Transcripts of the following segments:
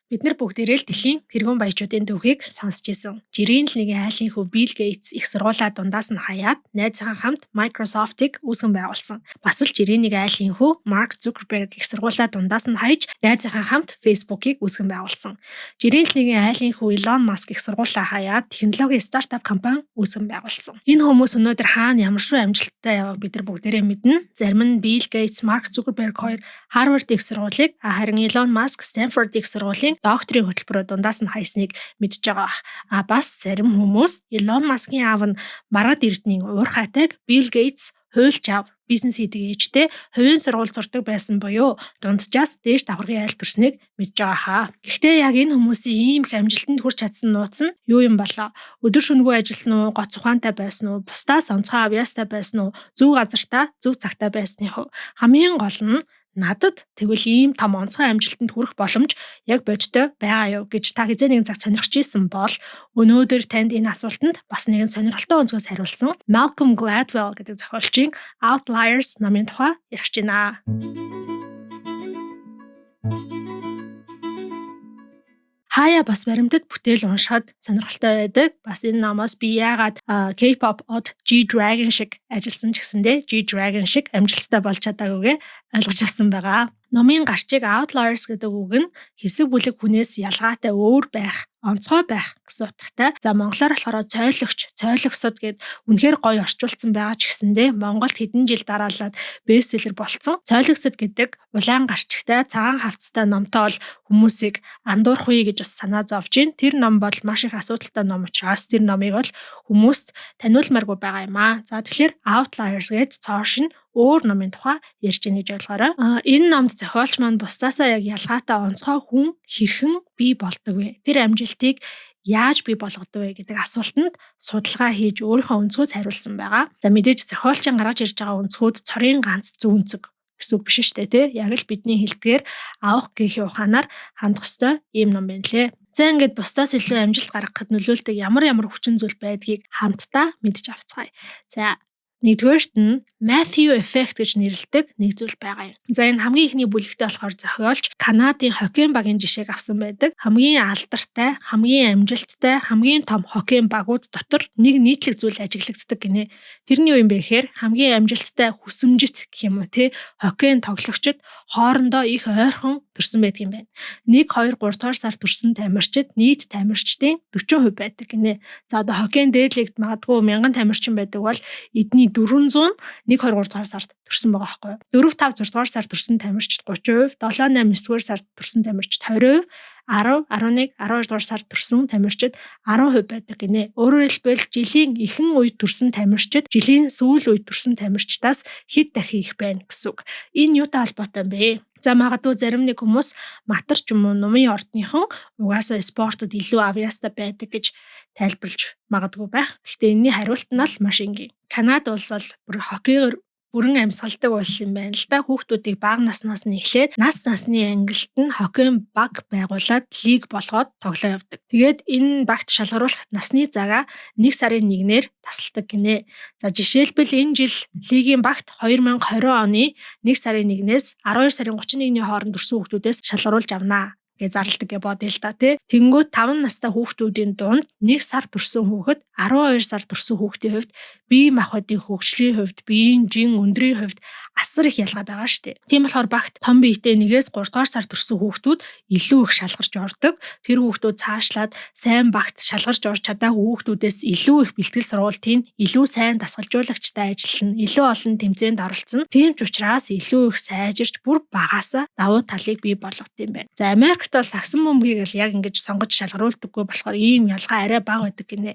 Бид нар бүгдээрээ л дэлхийн тэргуун баячуудын төвхийг сонсч ирсэн. Жирийн л нэгэн айлын хүү Билл Гейтс их сургуулаа дундаас нь хаяад найзынхаа хамт Microsoft-ыг үүсгэн байгуулсан. Бас л жирийн нэг айлын хүү Марк Зукерберг их сургуулаа дундаас нь хаяж найзынхаа хамт Facebook-ыг үүсгэн байгуулсан. Жирийн л нэгэн айлын хүү Elon Musk их сургуулаа хаяад технологийн стартап компани үүсгэн байгуулсан. Энэ хүмүүс өнөөдөр хаана ямар шүү амжилттай яваг бид нар бүгдээрээ мэднэ. Зарим нь Билл Гейтс, Марк Зукерберг хоёр Harvard их сургуулийг, харин Elon Musk Stanford их сургуулийн докторийн хөтөлбөрөөр дундаас нь хайсныг мэдж байгаа. Бас зарим хүмүүс Elon Musk-ийн аав нь Маргад Эрдэнийн уурхайтайг Билл Гейтс хуульч аав бизнес хийдэг ээжтэй хувийн сургууль зурдаг байсан буюу дунджаас дээш давхаргын айл төрснийг мэдж байгаа хаа. Гэхдээ яг энэ хүмүүсийн ийм их амжилтанд хүрч чадсан нууц нь юу юм болоо? Өдөр шөнөгүй ажилласан уу, гоц ухаантай байсан уу, бусдаас онцгой авьяастай байсан уу, зөв газартаа, зөв цагтаа байсны хувь. Хамгийн гол нь надад тэгвэл ийм том онцгой амжилтанд хүрэх боломж яг бодтой байгаа юу гэж та хэзээ нэгэн цаг сонирхож ийсэн бол өнөөдөр танд энэ асуултанд бас нэгэн сонирхолтой өнцгөөс хариулсан Malcolm Gladwell гэдэг зохиолчийн Outliers номын тухай ярих гэж байна. Хаяа бас баримтад бүтээл уншихад сонирхолтой байдаг. Бас энэ номоос би яагаад K-pop од G-Dragon шиг ажилласан ч гэсэндээ G-Dragon шиг амжилттай болж чадаагүйгээ ойлгож авсан байгаа. Номын гарчиг Outliers гэдэг үг нь хэсэг бүлэг хүнээс ялгаатай өөр байх, онцгой байх гэсэн утгатай. За монголоор болохоор цойлогч, цойлогсод гэд үнэхээр гоё орчуулсан байгаа ч гэсэндээ Монголд хэдэн жил дараалаад бестселлер болцсон. Цойлогсод гэдэг улаан гарчигтай, цагаан хавцтай номтой бол хүмүүсийг андуурахгүй гэж бас санаа зовж байна. Тэр ном бол маш их асуудалтай ном учраас тэр номыг бол хүмүүст таниулмааргүй байгаа юм аа. За тэгэхээр Outliers гэж цоошин өөр номын тухай ярьж гин гэж ойлгоорой. Энэ номд зохиолч маань бусдаасаа яг ялгаатай онцгой хүн хэрхэн бий болдог вэ? Тэр амжилтыг яаж бий болгодог вэ гэдэг асуултанд судалгаа хийж өөрийнхөө өнцгөөс хариулсан байгаа. За мэдээж зохиолчийн гаргаж ирж байгаа өнцгүүд цорын ганц зөв өнцөг гэсэн үг биш шүү дээ, тий? Яг л бидний хэлдгээр авах гэхийн ухаанаар хандах ёстой ийм ном байна лээ. За ингээд бусдаас илүү амжилт гаргахад нөлөөлдөг ямар хүчин зүйл байдгийг хамтдаа мэдж авцгаая. За нэгдүгээрт нь Matthew Effect гэж нэрлэдэг нэг зүйл байгаа юм. За энэ хамгийн ихний бүлэгтээ болохоор зохиолч Канадын хоккейн багийн жишээг авсан байдаг. Хамгийн алдартай, хамгийн амжилттай, хамгийн том хоккейн багууд дотор нэг нийтлэг зүйл ажиглагддаг гинэ. Тэрний юу юм бэ гэхээр хамгийн амжилттай хүсэмжит гэх юм уу те хоккейн тоглогчид хоорондоо их ойрхон төрсэн байдаг юм байна. 1, 2, 3 дугаар сар төрсэн тамирчид нийт тамирчдын 40% байдаг гинэ. За одоо хоккейн дээдлэгт магадгүй 1000 тамирчин байдаг бол эдний 400 1, 2, 3 дугаар сард төрсэн байгаа байхгүй юу? 4, 5, 6 дугаар сард төрсэн тамирчид 30%, 7, 8, 9 дугаар сард төрсэн тамирчид 20%, 10, 11, 12 дугаар сард төрсэн тамирчид 10% байдаг гинэ. Өөрөөр хэлбэл жилийн ихэнх үед төрсэн тамирчид жилийн сүүл үед төрсэн тамирчдаас хэд дахин их байна гэсэн үг. Энэ юутай холбоотой юм бэ? За магадгүй зарим нэг хүмүүс матар ч юм уу нумын ордныхон угаасаа спортод илүү авьяастай байдаг гэж тайлбарлаж магадгүй байх. Гэхдээ энэний хариулт нь л маш энгийн. Канада улс бол бүр хоккейгээр бүрэн амьсгалдаг улс юм байна л да. Хүүхдүүдийг бага наснаас нь эхлээд нас насны ангилалт нь хоккейн баг байгуулад лиг болгоод тоглоо явдаг. Тэгээд энэ багт шалгаруулах насны цагаа 1 сарын 1-ээр тасалдаг гинэ. За жишээлбэл энэ жил лигийн багт 2020 оны 1 сарын 1-ээс 12 сарын 31-ний хооронд төрсэн хүүхдүүдээс шалгаруулж авнаа гэж зарладаг гэж бодъё л да тий. Тэнгүүд 5 настай хүүхдүүдийн дунд 1 сар төрсэн хүүхэд 12 сар төрсэн хүүхдийн хувьд бие махбодын хөгжлийн хувьд, биеийн жин өндрийн хувьд асар их ялгаа байгаа шүү дээ. Тийм болохоор багт том биетэй 1-ээс 3 дугаар сар төрсэн хүүхдүүд илүү их шалгарч ордог. Тэр хүүхдүүд цаашлаад сайн багт шалгарч орж чадаагүй хүүхдүүдээс илүү их бэлтгэл сургалтын илүү сайн дасгалжуулагчтай ажиллана, илүү олон тэмцээнд оролцсон. Тийм ч учраас илүү их сайжирч бүр багаасаа давуу талыг бий болгох юм байна. За Америкт бол сагсан бөмбөгийг л яг ингэж сонгож шалгаруулдаггүй болохоор ийм ялгаа арай бага байдаг гинэ.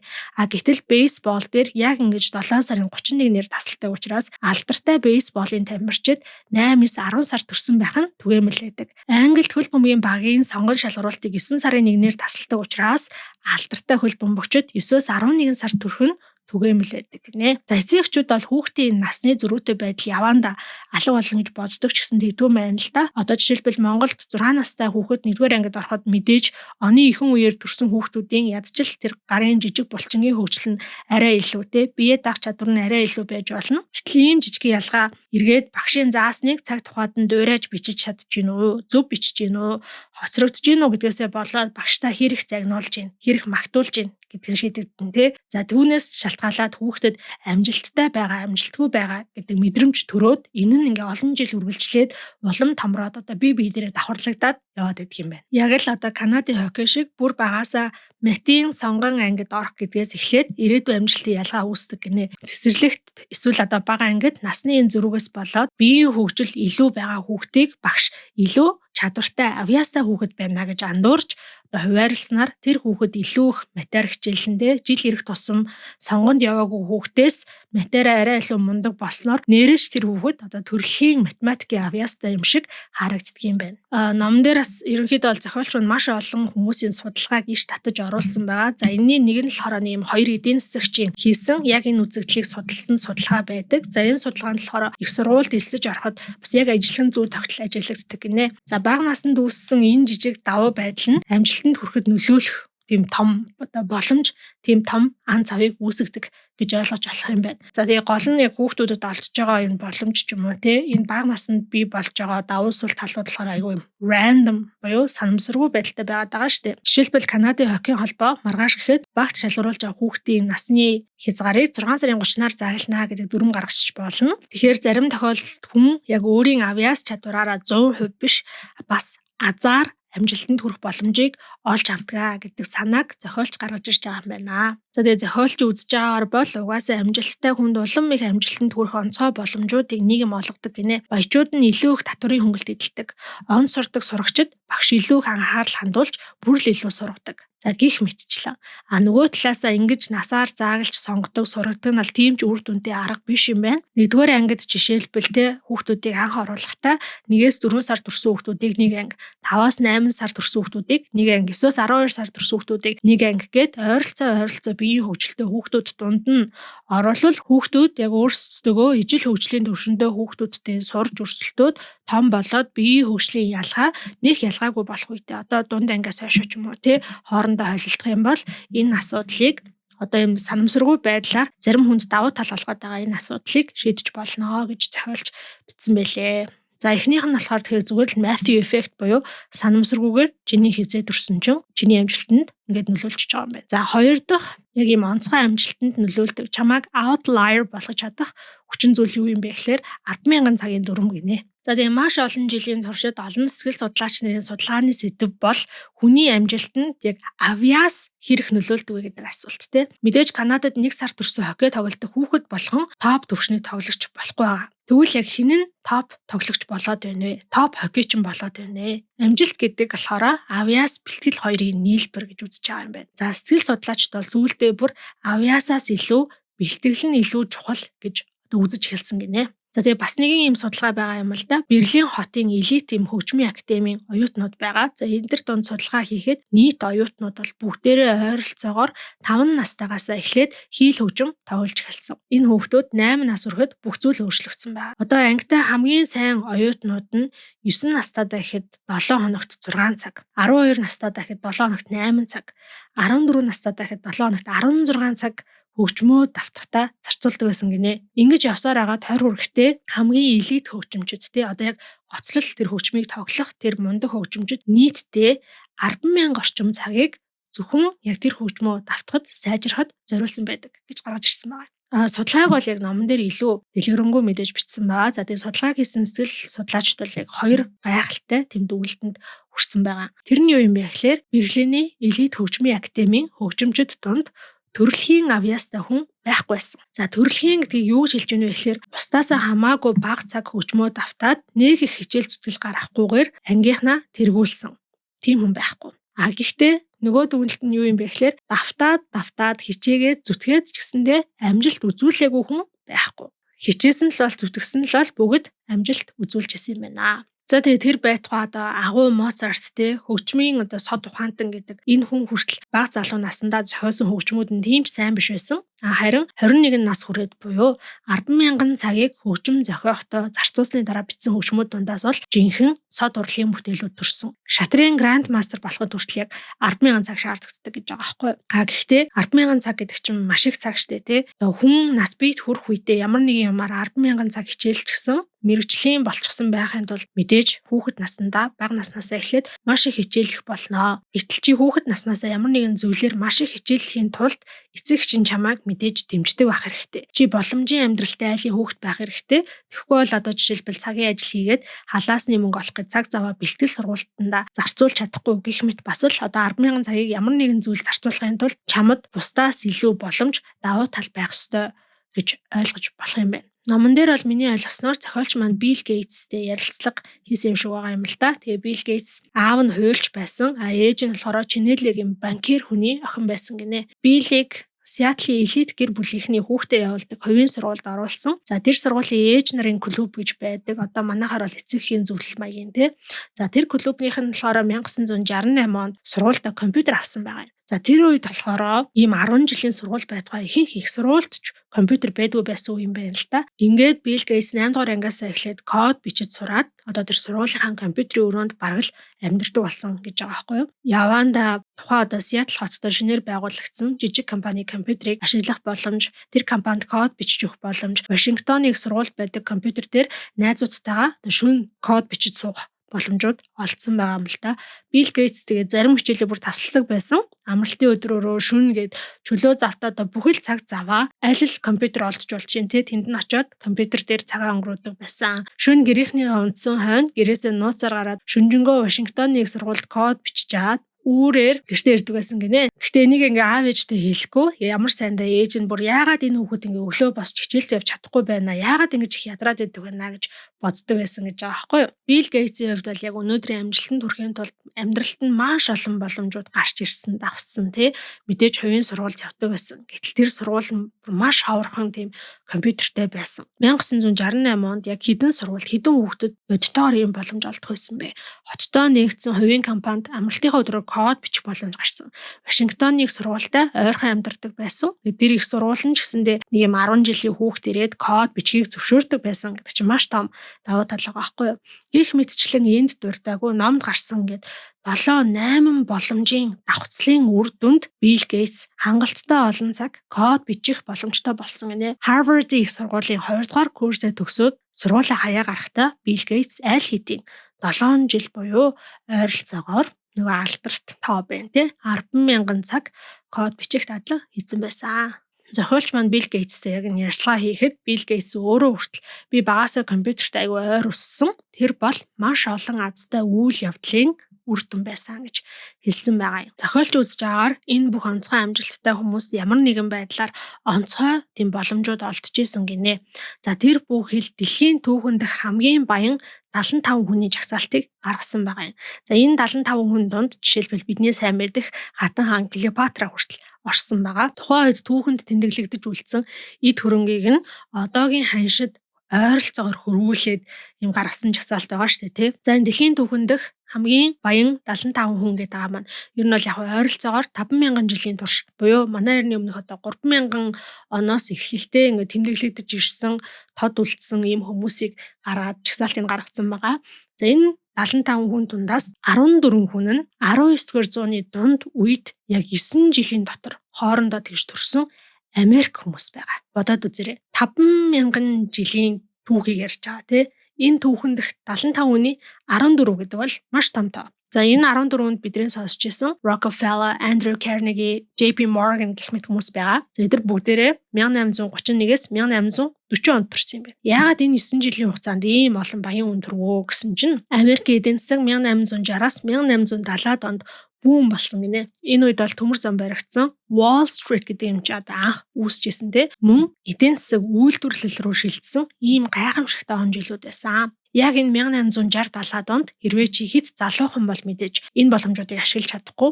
Гэтэл бейсбол дээр яг ингэж 7 сарын 31-ээр тасалдаг учраас алдартай бейсболын тамирчид 8-9 10 сар төрсэн байх нь түгээмэл байдаг. Англид хөл бөмбөгийн багийн сонгон шалгаруултыг 9 сарын 1-ээр тасалдаг учраас алдартай хөл бөмбөгчид 9-өөс 11 сар төрөх нь түгээмэл байдаг гинэ. За эцэг эхчүүд бол хүүхдийн насны зөрүүтэй байдал яваанда алга болно гэж боддог ч гэсэн тэгдэггүй байна л да. Одоо жишээлбэл Монголд 6 настай хүүхэд 1-р ангид ороход мэдээж оны ихэнх үеэр төрсэн хүүхдүүдийн ядчил тэр гарын жижиг булчингийн хөгжил нь арай илүү те бие даах чадвар нь арай илүү байж болно. Гэтэл ийм жижиг ялгаа эргээд багшийн заасныг цаг тухайд нь дуурайж бичиж чадж гин үү, зөв бичиж гин үү, хоцрогдож гин үү гэдгээсээ болоод багштай хэрэг загнуулж гин, хэрэг магтуулж гин гэдгийг шийдэгдэн тий. За түүнээс шалтгаалаад хүүхдэд амжилттай байгаа, амжилтгүй байгаа гэдэг мэдрэмж төрөөд энэ нь ингээ олон жил үргэлжлээд улам томроод одоо бие дээрээ давхарлагдаад яваад идэх юм байна. Яг л одоо Канадын хоккей шиг бүр багаасаа матийн сонгон ангид орох гэдгээс эхлээд ирээдүйн амжилтын ялгаа үүсдэг гинэ. Цэцэрлэгт эсвэл одоо бага ангид насны энэ зөрүүгээс болоод биеийн хөгжил илүү байгаа хүүхдийг багш илүү чадвартай авьяастай хүүхэд байна гэж андуурч хуваарилснаар тэр хүүхэд илүү их математик хичээлэндээ жил ирэх тусам сонгонд яваагүй хүүхдээс математик арай илүү мундаг болсноор нэрэж тэр хүүхэд одоо төрөлхийн математикийн авьяастай юм шиг харагддаг юм байна. Ном дээр бас ерөнхийдөө бол зохиолч нь маш олон хүмүүсийн судалгааг иш татаж оруулсан байгаа. За энэний нэг нь болохоор ийм хоёр эдийн засагчийн хийсэн яг энэ үзэгдлийг судалсан судалгаа байдаг. За энэ судалгаанд болохоор их сургуульд элсэж ороход бас яг ажиллахан зүй тогтол ажиглагддаг гинэ. За бага наснд үүссэн энэ жижиг давуу байдал нь амжилтанд хүрэхэд нөлөөлөх тийм том одоо боломж, тийм том ан цавыг үүсгдэг гэж ойлгож болох юм байна. За тэгээ гол нь яг хүүхдүүдэд олдж байгаа энэ боломж ч юм уу те энэ бага наснд бий болж байгаа давуу сул талууд болохоор айгүй random буюу санамсаргүй байдалтай байгаад байгаа шүү дээ. Жишээлбэл Канадын хоккейн холбоо маргааш гэхэд багт шалгаруулж байгаа хүүхдийн насны хязгаарыг 6 сарын 30-наар зарлана гэдэг дүрм гаргасч болно. Тэгэхээр зарим тохиолдолд хүн яг өөрийн авьяас чадвараараа 100% биш бас азар амжилтанд хүрэх боломжийг олж авдгаа гэдэг санааг зохиолч гаргаж ирж байгаа юм байна. За тэгээ зохиолч үзэж байгаагаар бол угаасаа амжилттай хүнд улам их амжилтанд хүрэх онцгой боломжуудыг нийгэм олгодог гинэ. Баячууд нь илүү их татврын хөнгөлт эдэлдэг. Он сурдаг сурагчид багш илүү их анхаарал хандуулж бүр л илүү сургадаг. За гих мэтчлэн. Нөгөө талаасаа ингэж насаар заагалж сонгодог сургадаг нь бол тийм ч үр дүнтэй арга биш юм байна. 1-р ангид жишээлбэл те хүүхдүүдийг анх оруулахдаа 1-4 сар төрсэн хүүхдүүдийг нэг анги, 5-8 сар төрсэн хүүхдүүдийг нэг анги, 9-12 сар төрсэн хүүхдүүдийг нэг анги гээд ойролцоо биеийн хөгжилтэй хүүхдүүд дунд нь оруулал хүүхдүүд яг өөрсдөө ижил хөгжлийн төвшөндөө хүүхдүүдтэй сурж өрсөлдөөд том болоод биеийн хөгжлийн ялгаа нэг ялгаагүй болох үедээ одоо дунд ангиас хойш ч юм уу те хоорондоо холилдох юм бол энэ асуудлыг одоо юм санамсаргүй байдлаар зарим хүнд давуу тал олгоод байгаа энэ асуудлыг шийдэж болно гэж зохиолч бичсэн байлээ. За эхнийх нь болохоор тэгэхээр зүгээр л Matthew effect буюу санамсаргүйгээр чиний хизээ төрсөн чинь чиний амжилтанд ингээд нөлөөлж байгаа юм байна. За хоёр дахь яг ийм онцгой амжилтанд нөлөөлдөг чамайг outlier болгож чадах хүчин зүйл юу юм бэ гэхээр 10,000 цагийн дүрм гинэ. За тийм маш олон жилийн туршид олон сэтгэл судлаач нарын судалгааны сэдэв бол хүний амжилтанд яг авьяас хэрэг нөлөөлдөг вэ гэдэг асуулт те. Мэдээж Канадад 1 сар төрсөн хоккей тоглодог хүүхэд болгон топ төвшний тоглогч болохгүй байгаа. Тэгвэл яг хэн нь топ тоглогч болоод байна вэ? Топ хоккейчин болоод байна вэ? Амжилт гэдэг болохоор авьяас бэлтгэл хоёрын нийлбэр гэж үзэж байгаа юм байна. За сэтгэл судлаачд бол сүүлдээ бүр авьяасаас илүү бэлтгэл нь илүү чухал гэж үзэж эхэлсэн гинэ. За тэгээ бас нэгэн юм судалгаа байгаа юм л да. Берлин хотын элит юм хөгжмийн академийн оюутнууд байгаа. За энэ төр донд судалгаа хийхэд нийт оюутнууд бол бүгдээрээ ойролцоогоор 5 настайгаас эхлээд хийл хөгжим тоглож эхэлсэн. Энэ хүүхдүүд 8 нас хүрэхэд бүх зүйл өөрчлөгдсөн байна. Одоо ангитай хамгийн сайн оюутнууд нь 9 настайдаа ихэд 7 хоногт 6 цаг, 12 настайдаа ихэд 7 хоногт 8 цаг, 14 настайдаа ихэд 7 хоногт 16 цаг хөгжмөө давтахтаа зарцуулдаг байсан гинэ. Ингэж явсаар агаад 20 хүрэхдээ хамгийн элит хөгжимчд тий одоо яг гоцлол тэр хөгжмийг тоглох тэр мундаг хөгжимчд нийтдээ 10,000 орчим цагийг зөвхөн яг тэр хөгжмөө давтахад сайжрахад зориулсан байдаг гэж гаргаж ирсэн байна. Судалгааг бол яг номон дээр илүү дэлгэрэнгүй мэдээж бичсэн байгаа. За тэгээ судалгаа хийсэн сэтгэл судлаачд бол яг 2 гайхалтай тэмдэглэлтэнд хүрсэн байгаа. Тэр нь юу юм бэ гэхээр Берлиний элит хөгжмийн академийн хөгжимчд донд төрөлхийн авьяастай хүн байхгүй байсан. За төрөлхийн гэдгийг юу гэж хэлж байна вэ гэхээр бусдаасаа хамаагүй бага цаг хөгжмөө давтаад нэг их хичээл зүтгэл гаргахгүйгээр ангийнхнаа тэргүүлсэн. Тийм хүн байхгүй. Гэхдээ нөгөө дүгнэлт нь юу юм бэ гэхээр давтаад хичээгээд зүтгээд ч гэсэндээ амжилт үзүүлээгүй хүн байхгүй. Хичээсэн л бол зүтгэсэн л бол бүгд амжилт үзүүлж исэн юм байна. За тэгээ тэр байтугай одоо агуу Моцарт те хөгжмийн одоо сод ухаантан гэдэг энэ хүн хүртэл бага залуу насндаа зохиосон хөгжмүүд нь тийм ч сайн биш байсан. Харин 21 нас хүрээд буюу 10,000 цагийг хөгжим зохиохдоо зарцуулсны дараа бичсэн хөгжмүүд дундаас бол жинхэнэ сод урлагийн бүтээлүүд төрсөн. Шатрын Grand Master болоход хүртэл яг 10,000 цаг шаарддаг гэж байгаа байхгүй. Гэхдээ 10,000 цаг гэдэг чинь маш их цаг штэ тий. Одоо хүн нас биед хүрэх үедээ ямар нэгэн юмар 10,000 цаг хичээлч гэсэн мэрэгжлийн болчихсон байхын тулд мэдээж хүүхэд наснда бага наснасаа эхлээд маш их хичээлэх болно. Гэтэл чи хүүхэд наснасаа ямар нэгэн зүйлээр маш их хичээлэхийн тулд эцэг чинь чамайг мэдээж дэмждэг байх хэрэгтэй. Чи боломжийн амьдралтай айлын хүүхэд байх хэрэгтэй. Тэгэхгүй бол одоо жишээлбэл цагийн ажил хийгээд халаасны мөнгө олох гэж цаг заваа бэлтгэл сургалтанда зарцуулж чадахгүй гэх мэт бас л одоо 10,000 цагийг ямар нэгэн зүйл зарцуулахын тулд чамд бусдаас илүү боломж давуу тал байх ёстой гэж ойлгож болох юм байна. Номон дээр бол миний ойлгосноор зохиолч маань Билл Гейтстэй ярилцлага хийсэн юм шиг байгаа юм л да. Тэгээ Билл Гейтс аав нь хуульч байсан. Ээж нь болохоор Чинэлегийн банкир хүний охин байсан гинэ. Биллийг Сиэтлийн элит гэр бүлийнхний хүүхдээ явуулдаг хувийн сургуульд оруулсан. За тэр сургуулийн ээж нарын клуб гэж байдаг. Одоо манайхаар бол эцэгхийн зөвлөл маягийн тий. За тэр клубнийх нь болохоор 1968 онд сургуультай компьютер авсан байгаа юм. За тэр үед болохоор ийм 10 жилийн сургууль байтугай ихэнх их сургуульд ч компьютер байдгүй байсан юм байна л да. Ингээд Билл Гейтс 8 дугаар ангиасаа эхлээд код бичиж сураад одоо тэр сургуулийнхаа компьютерийн өрөөнд бараг л амьдардаг болсон гэж байгаа байхгүй юу? Яванда тухайн одоо Сиэтл хотод шинээр байгуулагдсан жижиг компани компьютерийг ашиглах боломж, тэр компанид код бичиж өгөх боломж, Вашингтоны их сургуульд байдаг компьютер дээр найзуудтайгаа шөнө код бичиж суух боломжууд олдсон байгаа юм л да. Билл Гейтс тэгээ зарим хичээлээ бүр тасалдаг байсан. Амралтын өдрөөрөө шүн гээд чөлөө завтаа одоо бүхэл цаг заваа аль л компьютер олдож болж чинь те тэнд нь очиод компьютер дээр цагаа өнгөрөөдөг байсан. Шүн гэрийнхнийгээ унтсан хойно гэрээсээ нууцаар гараад шүнжэнгөө Вашингтоны их сургуульд код бичиж аваад үүрээр гэртээ ирдэг байсан гинэ. Гэхдээ энийг ингээ аав ээжтэй хэлэхгүй. Ямар сайндаа ээж нь бүр яагаад энэ хүүхэд ингээ өглөө босч хичээлд явж чадахгүй байна. Яагаад ингэж их ядраад байдаг байна гэж боддог байсан гэж байгаа байхгүй юу. Билл Гейтсийн хувьд бол яг өнөөдрийн амжилтанд хүрэхийн тулд амьдралд нь маш олон боломжууд гарч ирсэн, давцсан тий. Мэдээж хувийн сургуульд явдаг байсан. Гэтэл тэр сургууль нь маш ховорхон тийм компьютертэй байсан. 1968 онд яг хэдэн сургуульд хэдэн хүүхдэд бодитоор ийм боломж олдох байсан бэ? Хотдоо нэгдсэн хувийн компанид амралтынхаа өдрөөр код бичих боломж гарсан. Вашингтоны их сургуультай ойрхон амьдардаг байсан. Тэр их сургууль нь ч гэсэндээ нэг юм 10 жилийн хүүхэд ирээд код бичгийг зөвшөөрдөг байсан гэдэг чинь маш том давуу тал байгаа байхгүй юу. Гэх мэтчлэн энд дуртаагүй номд гарсан гэд 7-8 боломжийн давхцлын үр дүнд Билл Гейтс хангалттай олон цаг код бичих боломжтой болсон гинэ. Harvard их сургуулийн 2 дугаар курсээ төгсөөд сургуулийн хаяа гарахдаа Билл Гейтс аль хэдийн 7 жил буюу ойролцоогоор нөгөө алдарт тоо байна тий 10,000 цаг код бичих дадлага хийсэн байсан. Зохиолч маань Билл Гейтстэй яг энэ ярьцлага хийхэд Билл Гейтс өөрөө хүртэл би багасаа компьютерт аягүй ойр өссөн. Тэр бол маш олон азтай үйл явдлын үр дүн байсан гэж хэлсэн байгаа юм. Зохиолч үзэж байгаагаар энэ бүх онцгой амжилттай хүмүүст ямар нэгэн байдлаар онцгой тийм боломжууд олдож исэн гинэ. За тэр бүх хэл дэлхийн түүхэн дэх хамгийн баян 75 хүний жагсаалтыг гаргасан байгаа юм. За энэ 75 хүн донд жишээлбэл бидний сайн мэдэх хатан хаан Клеопатра хүртэл орсон байгаа. Тухайн үед түүхэнд тэмдэглэгдэж үлдсэн эд хөрөнгийг нь одоогийн ханшид ойролцоогоор хөрвүүлээд юм гаргасан жагсаалт байгаа шүү дээ тий. За энэ дэлхийн түүхэн дэх хамгийн баян 75 хүн гэдэг байгаа маань ер нь бол яг ойролцоогоор 5,000 жилийн турш буюу манай эртний өмнөх одоо 3,000 оноос эхлэлтэй ингээд тэмдэглэгдэж ирсэн тод үлдсэн ийм хүмүүсийг гаргаад жагсаалтыг гаргацсан байгаа. За энэ 75 хүн дундаас 14 хүн нь 19-р зууны дунд үед яг 9 жилийн дотор хоорондоо тэгж төрсөн Америк хүмүүс байгаа. Бодоод үзээрэй. 5,000 жилийн түүхийг ярьж байгаа тий. Энэ түүхэн дэх 75 хүний 14 гэдэг бол маш том тоо. За энэ 14-нд бидний сонсч ирсэн Rockefeller, Andrew Carnegie, JP Morgan гэх мэт хүмүүс байгаа. За эдгээр бүгдээрээ 1831-ээс 1840 онд төрсэн юм байна. Яагаад энэ 9 жилийн хугацаанд ийм олон баян хүн төрвөө гэсэн чинь Америкийн эдийн засаг 1860-аас 1870-аад онд бүүн болсон гинэ. Энэ үед бол төмөр зам баригдсан Wall Street гэдэг юм чи одоо анх үүсчихсэн те. Мөн эдийн засаг үйлдвэрлэл рүү шилжсэн ийм гайхамшигтай он жилүүд байсан. Яг энэ 1860-70-аад онд хэрвээ чи хит залуухан бол мэдээж энэ боломжуудыг ашиглаж чадахгүй,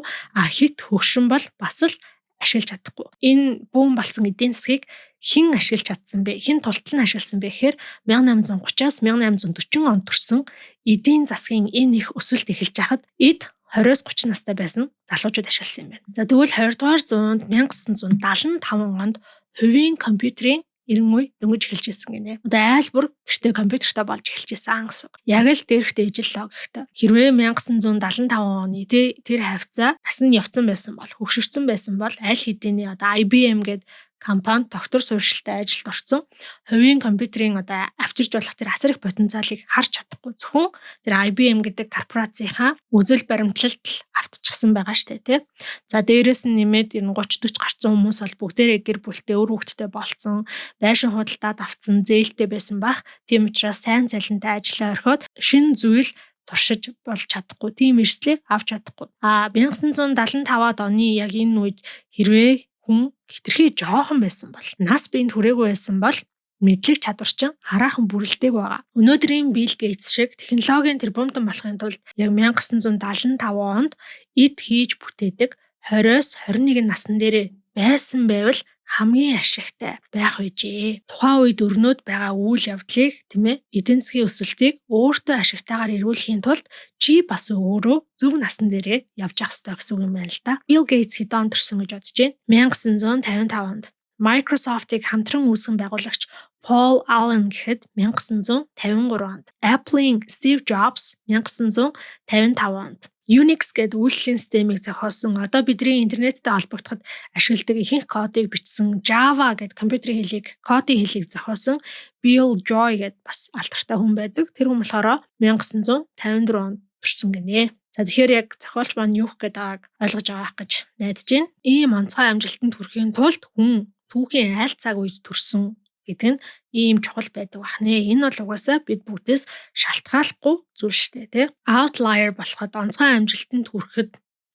хит хөгшин бол бас л ашиглаж чадахгүй. Энэ бүүн болсон эдийн засгийг хэн ашиглаж чадсан бэ? Хэн тултал нь ашигласан бэ гэхээр 1830-аас 1840 онд төрсэн эдийн засгийн энэ их өсөлт эхэлж байхад эд 20-30 настай байсан залуучууд ашигласан юм байна. За тэгвэл 20 дугаар зуунд 1975 онд хувийн компьютерийн эрен үе дөнгөж эхэлж ирсэн гинэ. Одоо айлбар гэртээ компьютертай болж эхэлж ирсэн гэсэн. Яг л дээрхтээ ижил логиктой. Хэрвээ 1975 оны тэр хавцаа насан явцсан байсан бол хөгшөрсөн байсан бол аль хэдийн одоо IBM гэдэг компанид доктор суурьшилтай ажилд орсон. Хувийн компьютерийн одоо авчирж болох тэр асар их потенциалыг харж чадахгүй зөвхөн тэр IBM гэдэг корпорацийнхаа үзэл баримтлалд л автчихсан байгаа штэ тий. За дээрэс нь нэмээд 30-40 гарсан хүмүүс бол бүгдээрээ гэр бүлтэй өр хүүхэдтэй болцсон, байшин худалдаад авцсан, зээлтэй байсан бах. Тийм учраас сайн цалинтай ажиллаа орхиод шин зүйл туршиж болж чадахгүй, тийм эрсдлийг авч чадахгүй. 1975-ад оны яг энэ үед хэрвээ хүн хитрхи жоохон байсан бол нас биед хүрээгүй байсан бол мэдлэг чадвар чинь хараахан бүрэлдэхүүн байгаа. Өнөөдрийн Билл Гейтс шиг технологийн тэрбумтан болохын тулд яг 1975 онд эд хийж бүтээдэг 20-с 21 насны дээрээ байсан байвал хамгийн ашигтай байх үежээ. Тухайн үед өрнөд байгаа үйл явдлыг эдийн засгийн өсөлтийг өөртөө ашигтайгаар эргүүлэхийн тулд чи бас өөрөө зөв насны дээрээ явж явах хэрэгтэй гэсэн үг юм байна л да. Билл Гейтс хэд онд төрсөн гэж бодож байна? 1955 онд. Microsoft-ыг хамтран үүсгэн байгуулагч Paul Allen гэхэд 1953 онд. Apple-ийн Steve Jobs 1955 онд. Unix гэдэг үйлдвэрлэлийн системийг зохиосон, одоо бидний интернеттэй холбогдоход ашигладаг ихэнх кодыг бичсэн Java гэдэг компьютерийн кодын хэлийг зохиосон Bill Joy гэдэг бас алдартай хүн байдаг. Тэр хүн болохоор 1954 онд төрсөн гинэ. За тэгэхээр яг зохиолч маань юу гэх гээд байгааг ойлгож байгаах гэж найдаж байна. Ийм онцгой амжилтанд хүрэхийн тулд хүн түүхийн айл цаг үед төрсөн гэдэг нь ийм чухал байдаг бахнэ. Энэ бол угаасаа бид бүгдээс шалтгааллахгүй зүйл шүү дээ, тий. Outlier болоход онцгой амжилтанд хүрэхэд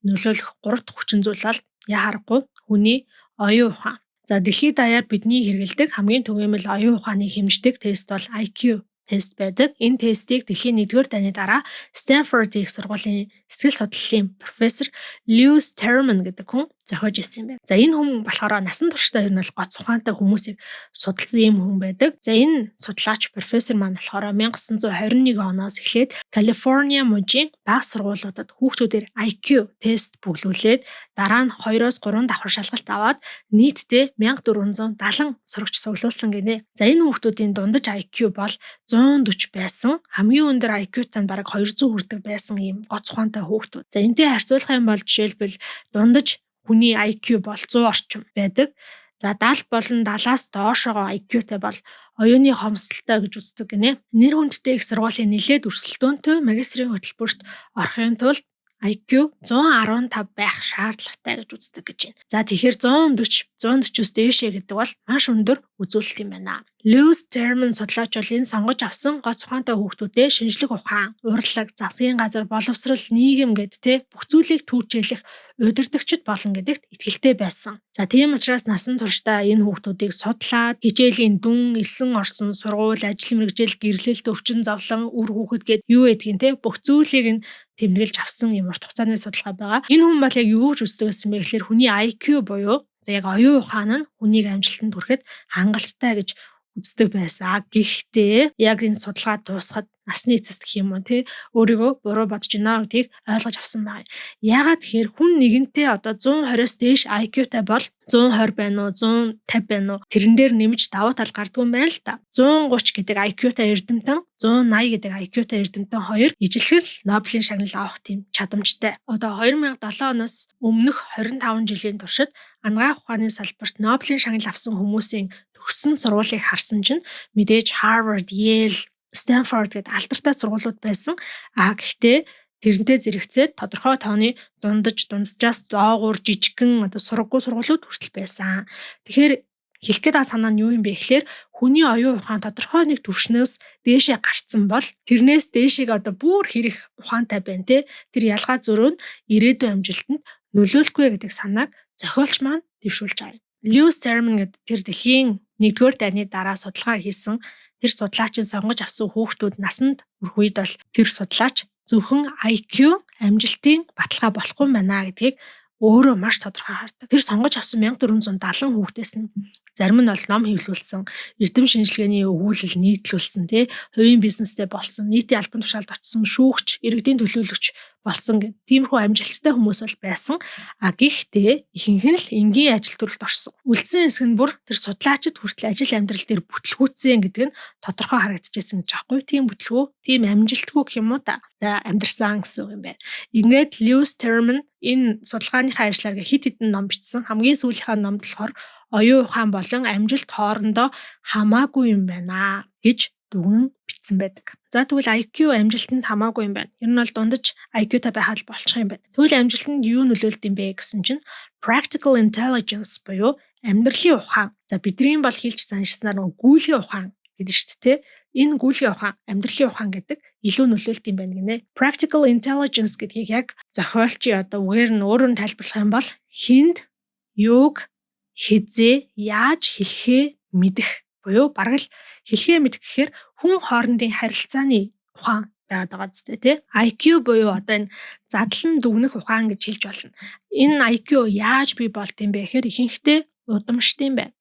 нөлөөлөх 3 дахь хүчин зүйл бол яхаарахгүй хүний оюун ухаан. За дэлхийд даяар бидний хэрэгэлдэг хамгийн түгээмэл оюун ухааны хэмждэг тест бол IQ тест байдаг. Энэ тестийг дэлхийн 1-р дайны дараа Stanford их сургуулийн сэтгэл судлалын профессор Lewis Terman гэдэг хүн зохиож ирсэн юм байна. За энэ хүн болохоор насан туршдаа ер нь гоц ухаантай хүмүүсийг судалсан юм хүн байдаг. За энэ судлаач профессор маань болохоор 1921 оноос эхлээд Калифорниа мужийн бага сургуулиудад хүүхдүүдээр IQ тест бүглүүлээд дараа нь 2-оос 3 давхар шалгалт аваад нийтдээ 1470 сурагч цуглуулсан гинэ. За энэ хүүхдүүдийн дундаж IQ бол 140 байсан. Хамгийн өндөр IQ-тай бараг 200 хүрдэг байсан ийм гоц ухаантай хүүхдүүд. За энтэй харьцуулах юм бол жишээлбэл дундаж хүний IQ бол 100 орчим байдаг. За 70 болон 70-аас доошогоо IQ-тай бол оюуны хомсдолтой гэж үздэг гинэ. Нэр хүндтэй их сургуулийн нэлээд өрсөлдөөнтэй магистрийн хөтөлбөрт орохын тулд IQ 115 байх шаардлагатай гэж үздэг гэж байна. За тэгэхээр 140-140-с дээшээ гэдэг бол маш өндөр үзүүлэлт юм байна. Lewis Terman судлаач бол энэ сонгож авсан гоц ухаантай хүүхдүүдэд шинжлэх ухаан, урлаг, засгийн газар, боловсрал, нийгэм гэд бүх зүйлийг түүжээлэх удирдагчд болно гэдэгт итгэлтэй байсан. За тийм учраас насан туршдаа энэ хүүхдүүдийг судлаад хичээлийн дүн, элсэн орсон, сургууль, ажил мэргэжил, гэрлэлт, өвчин зовлон, үр хүүхэд гэд юу гэдгийг бүх зүйлийг нь тэмдэглэж авсан юм урт хугацааны судалгаа байгаа. Энэ хүн бол яг юу ч үздэг гэсэн бэ гэхээр хүний IQ буюу яг оюун ухаан нь хүнийг амжилтанд хүрэхэд хангалттай гэж үздэг байсан. Гэхдээ яг энэ судалгаа дуусахад насны эцэст гэх юм уу өөрийгөө буруу бодож байна гэдгийг ойлгож авсан байна. Яагаад тэгэхээр хүн нэгэнтээ одоо 120-с дээш IQ-тай бол 120 байна уу 150 байна уу тэрэн дээр нэмж давуу тал гардгүй юм байна л та. 130 гэдэг IQ-тай эрдэмтэн 180 гэдэг IQ-тай эрдэмтэн хоёр ижилхэн Нобелийн шагнал авах тийм чадамжтай. Одоо 2007 оноос өмнөх 25 жилийн туршид анагаах ухааны салбарт Нобелийн шагнал авсан хүмүүсийн төгссөн сургуулийг харсан чинь мэдээж Harvard, Yale, Stanford гэдэг алдартай сургуулиуд байсан. Гэхдээ тэрнтэй зэрэгцээд тодорхой тооны дунджаас доогуур жижигхэн одоо сургаггүй сургуулиуд хүртэл байсан. Тэгэхээр хэлэх гээд байгаа санаа нь юу юм бэ гэхээр хүний оюун ухаан тодорхой нэг түвшнээс дээшээ гарцсан бол тэрнээс дээшийг одоо бүр хэрэг ухаантай байна тэр ялгаа зөрөө нь ирээдүйн амжилтанд нөлөөлөхгүй гэдэг санааг зохиолч маань дэвшүүлж байгаа. Lewis Terman гэдэг тэр дэлхийн 1-р дайны дараа судалгаа хийсэн тэр судлаачийн сонгож авсан хүүхдүүд насанд хүрэх үед бол тэр судлаач зөвхөн IQ амжилтын баталгаа болохгүй байна гэдгийг өөрөө маш тодорхой хардаг. Тэр сонгож авсан 1470 хүүхдээс нь зарим нь бол ном хэвлүүлсэн, эрдэм шинжилгээний өгүүлэл нийтлүүлсэн, хувийн бизнестэй болсон, нийтийн албан тушаалд очсон, шүүгч, иргэдийн төлөөлөгч болсон гэх. Тиймэрхүү амжилттай хүмүүс бол байсан. Гэхдээ ихэнх нь л энгийн ажил төрөлд орсон. Үлдсэн хэсэг нь бүр тэр судлаачид хүртэл ажил амьдрал дээр бүтлгүүцсэн гэдэг нь тодорхой харагдчихсэн гэж аахгүй. Тийм бүтлгүү, тийм амжилтгүй гэх юм уу та амьдрсан гэсэн үг юм байна. Ингээд Lewis Terman энэ судалгааныхаа ажиллагаа хэд хэдэн ном бичсэн. Хамгийн сүүлийнхаа номд болохоор оюун ухаан болон амжилт хоорондоо хамаагүй юм байна гэж дүгнэн бичсэн байдаг. За тэгвэл IQ амжилтанд хамаагүй юм байна. Ер нь бол дундаж IQ-тай байхад болчих юм байна. Тэгвэл амжилтанд юу нөлөөлд юм бэ гэсэн чинь practical intelligence буюу амьдралын ухаан. За бидний бол хэлж заншсанаар гүйлгийн ухаан гэдэг шүү дээ. Энэ гүйлгийн ухаан, амьдралын ухаан гэдэг илүү нөлөөлт юм байна гинэ. Practical intelligence гэдгийг яг зохиолчийн үгээр нь өөрөөр нь тайлбарлах юм бол хүнд юуг хизээ яаж хэлэхээ мэдэх буюу бараг л хэлхээ мэдэх гэхээр хүн хоорондын харилцааны ухаан байгаад байгаа зү тэ. IQ буюу энэ задлан дүгнэх ухаан гэж хэлж болно. Энэ IQ яаж бий болт юм бэ гэхээр ихэнхдээ удамштай юм байна.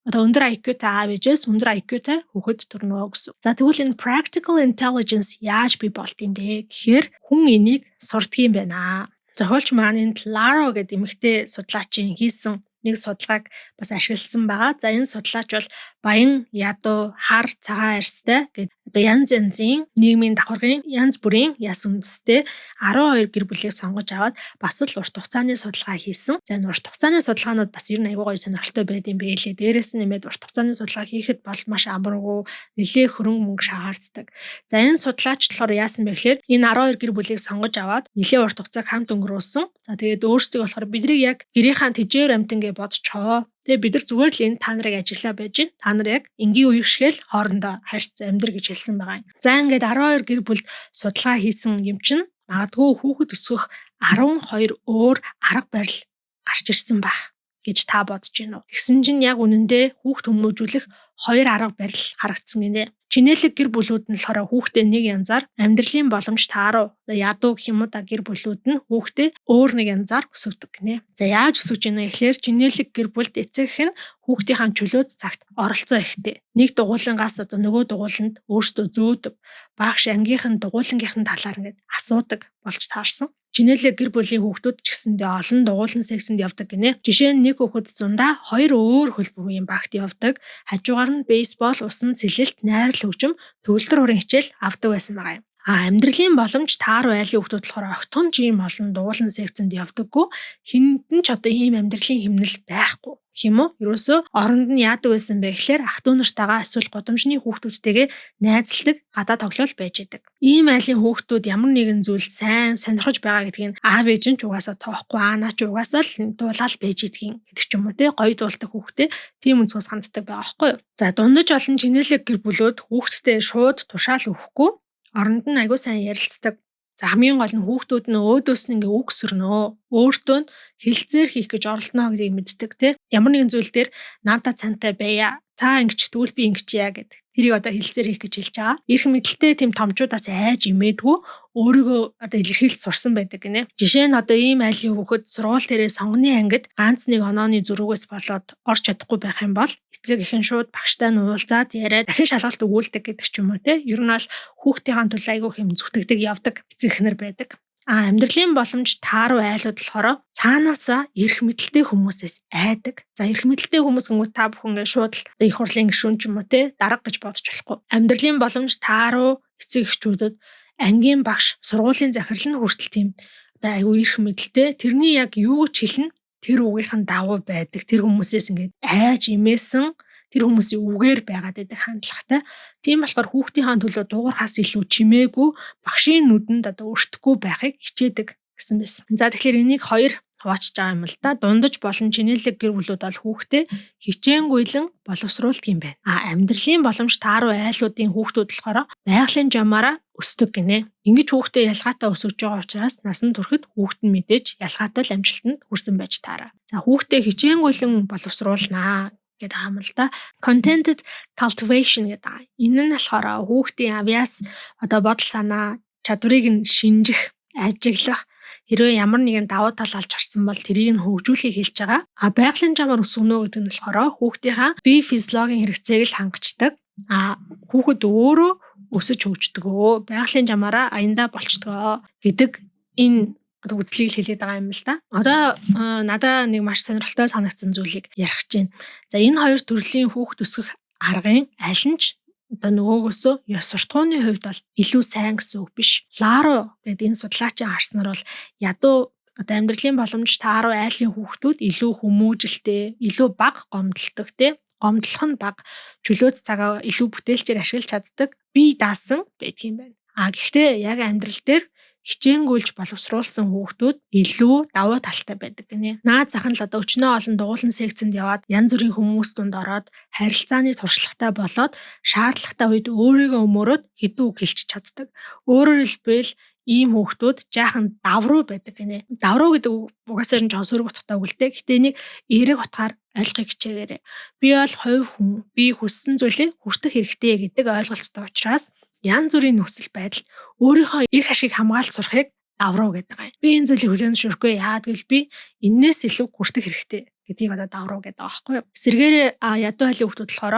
Өндөр IQ-тай аав ээжээс өндөр IQ-тай хүүхэд төрнө гэсэн. За тэгвэл энэ practical intelligence яаж бий болт юм бэ гэхээр хүн энийг сурдаг юм байна. Зохиолч маань энэ Laro гэдэг эмэгтэй судлаачийн хийсэн нэг судалгааг бас ашигласан байгаа. За энэ судлаач бол баян, ядуу, хар, цагаан арьстай гэдэг янз янзын нийгмийн давхаргын янз бүрийн яс үндэстэй 12 гэр бүлийг сонгож аваад бас л урт хугацааны судалгаа хийсэн. За энэ урт хугацааны судалгаанууд бас ер нь аюул гоё сонирхолтой байд юм бэлээ. Дээрээс нь нэмээд урт хугацааны судалгаа хийхэд бол маш амаргүй, нэлээ хөрөнгө мөнгө шаарддаг. За энэ судлаач болохоор яасан бэ гэхээр энэ 12 гэр бүлийг сонгож аваад нэлээ урт хугацааг хамт өнгөрөөсөн. За тэгээд өөрсдөө болохоор бидрийг яг гэрийнхаа тэжээр амтангээ бодцоо. Тэгээ бид нар зүгээр л энэ та нарыг ажиллаа байж гин. Та нар яг энгийн үеигшгээл хоорондоо харьц амьдр гэж хэлсэн байгаа юм. За ингээд 12 гэр бүлд судалгаа хийсэн юм чинь магадгүй хүүхэд өсгөх 12 өөр арга барил гарч ирсэн байх гэж та бодож байна уу? Тэгсэн чинь яг үнэндээ хүүхд хүмүүжүүлэх 2 арга барил харагдсан гинэ. Чинээлэг гэр бүлүүд нь болохоор хүүхдээ нэг янзаар амьдралын боломж тааруу ядуу гэх юм уу гэр бүлүүд нь хүүхдээ өөр нэг янзаар өсгөдөг гинэ. За яаж өсгөж ийнэ гэхээр чинээлэг гэр бүлд эцэг эх нь хүүхдийнхаа чөлөөт цагт оролцоо ихтэй. Нэг дугуулангаас нөгөө дугууланд өөртөө зөөдөг. Багш ангийнхан дугуулангийнхын талаар ингээд асуудаг болж таарсан. Чинээлэг гэр бүлийн хүүхдүүд ч гэсэндээ олон дугуулан сексэнд явдаг гинэ. Жишээ нь нэг хүүхэд зундаа 2 өөр хөлбөмбөгийн багт явдаг. Хажуугаар нь бейсбол, усан цэлэлт, найрал хөгжим, төвлөрөн уран хичээл авдаг байсан байгаа юм. Амьдралын боломж тааруу айлын хүүхдүүд болохоор огтхон жим олон дугуулан секцэнд явдаггүй. Хиндэн ч ийм амьдралын хэмнэл байхгүй. Гэх юм уу? Ерөөсөө оронд нь яадаг байсан бэ гэхээр ах дүү нартайгаа эсвэл годомжны хүүхдүүдтэйгээ найзалдаг, гадаа тоглол байж идэг. Ийм айлын хүүхдүүд ямар нэгэн зүйл сайн сонирхож байгаа гэдгийг аав ээж нь ч угаасаа тоохгүй, наа ч угаасаа л дуулаад байж идэгин гэдэг ч юм уу те. Гоё дуулдаг хүүхдээ тийм өнцгөөс ханддаг байгаа байхгүй юу? За дундаж олон чинэлэг гэр бүлүүд хүүхдтэй шууд тушаал өгөхгүй. Оронд нь аягүй сайн ярилцдаг. За хамгийн гол нь хүүхдүүд нь өөдөөс нь ингээ үг сөрнөө. Өөртөө нь хилцээр хийх гэж оролдоно гэдгийг мэддэг те. Ямар нэгэн зүйл дээр наадаа цантай байя. Та ингэж тэгвэл би ингэж яа гэдэг. Тэрийг одоо хилцээр хийх гэж хэлж байгаа. Ирэх мэдлэлтэй тийм томчуудаас айж имээдгүй өөрийгөө илэрхийлж сурсан байдаг гинэ. Жишээ нь ийм айлын хүүхэд сургууль дээрээ сонгоны ангид ганц нэг онооны зөрүүгээс болоод орч чадахгүй байх юм бол эцэг эхэн шууд багштай нь уулзаад яриад дахин шалгалт өгүүлдэг гэдэг ч юм уу те. Ер нь бол хүүхдийн төлөө айгүй хэм зүтгэдэг явдаг эцэг эхнэр байдаг. Амьдралын боломж тааруу айлууд болохоор цаанаасаа эрх мэдэлтэй хүмүүсээс айдаг. За эрх мэдэлтэй хүмүүс гингүү та бүхэн шууд л их хурлын гишүүн ч юм уу те дарга гэж бодож болохгүй. Амьдралын боломж тааруу эцэг эхчүүдэд ангийн багш сургуулийн захирал нь хүртэл тийм айгүй эрх мэдэлтэй тэрний яг юу ч хэлнэ тэр үгийнхэн давуу байдаг. Тэр хүмүүсээс ингээд айж имээсэн тэр хүмүүсийн үгээр байгаад байдаг хандлагатай. Тийм болохоор хүүхдийн төлөө дуугархаас илүү чимээгүй багшийн нүдэнд өртөхгүй байхыг хичээдэг гэсэн байсан. За тэгэхээр энийг 2 хуваачж байгаа юм л да. Дундаж болон чинэлэг гэр бүлүүд бол хүүхдээ хичээнгүйлэн боловсруулдаг юм байна. Амьдралын боломж тааруу айлуудын хүүхдүүд болохоор байгалийн жамаараа өсдөг гинэ. Ингэж хүүхдээ ялгаатай өсөж байгаа учраас насан туршид хүүхд нь мэдээж ялгаатай л амжилтанд хүрсэн байж таараа. За хүүхдээ хичээнгүйлэн боловсруулнаа гэдэг юм л да. Contented cultivation гэдэг. Энэ нь болохоор хүүхдийн авьяас бодол санаа чадварыг нь шинжих, ажиглах хэрвээ ямар нэгэн давуу тал алж харсан бол тэрийг нь хөгжүүлэхийг хэлж байгаа. Байгалийн жамаар өсгөнө гэдэг нь болохоор хүүхдийнхаа бие физиологийн хэрэгцээг л хангацдаг. Хүүхэд өөрөө өсөж хөгждөгөө, байгалийн жамаараа аяндаа болцдгоо гэдэг энэ одоо үзлийг хэлээд байгаа юм л да. Одоо надаа нэг маш сонирхолтой санагдсан зүйлийг ярих гэж байна. За энэ хоёр төрлийн хүүхд өсгөх аргын аль нь ч одоо нөгөөгөөсөө ёс суртахууны хувьд бол илүү сайн гэсэн үг биш. Ларо гэдэг энэ судлаачийн харснаар бол ядуу одоо амьдралын боломж тааруу айлын хүүхдүүд илүү хүмүүжлтэй, илүү бага гомдолдог тий. Гомдлох нь бага, чөлөөт цагаа илүү бүтээлчээр ашиглаж чаддаг, бие даасан байдаг юм байна. Гэхдээ яг амьдрал дээр хичээнгүйлж боловсруулсан хүүхдүүд илүү давуу талтай байдаг гинэ. Наад зах нь л одоо өчнөө олон дугуулан секцэнд яваад янз бүрийн хүмүүс дунд ороод харилцааны туршлагатай болоод шаардлагатай үед өөрийгөө өмөрөөд хэдэн үг хэлчих чаддаг. Өөрөөр хэлбэл ийм хүүхдүүд жаахан давруу байдаг гинэ. Давруу гэдэг угаасаа нь жоон сөрөг утгатай үг л дээ. Гэтэ энийг эерэг утгаар ойлгохыг хичээгээрэй. Би бол хувь хүн, би хүссэн зүйлийг хүртэх хэрэгтэй гэдэг ойлголттой учраас янз бүрийн нөхцөл байдал өөрийнхөө эрх ашиг хамгаалж сурахыг давруу гэдэг байгаа юм. Би энэ зүйлийг хүлээн зөвшөөрөхгүй яагаад гэвэл би энээс илүү хүртэх хэрэгтэй гэдгийг одоо давруу гэдэг байгаа байхгүй юу. Сэргээрээ ядуу хайлын хүүхдүүд болохоор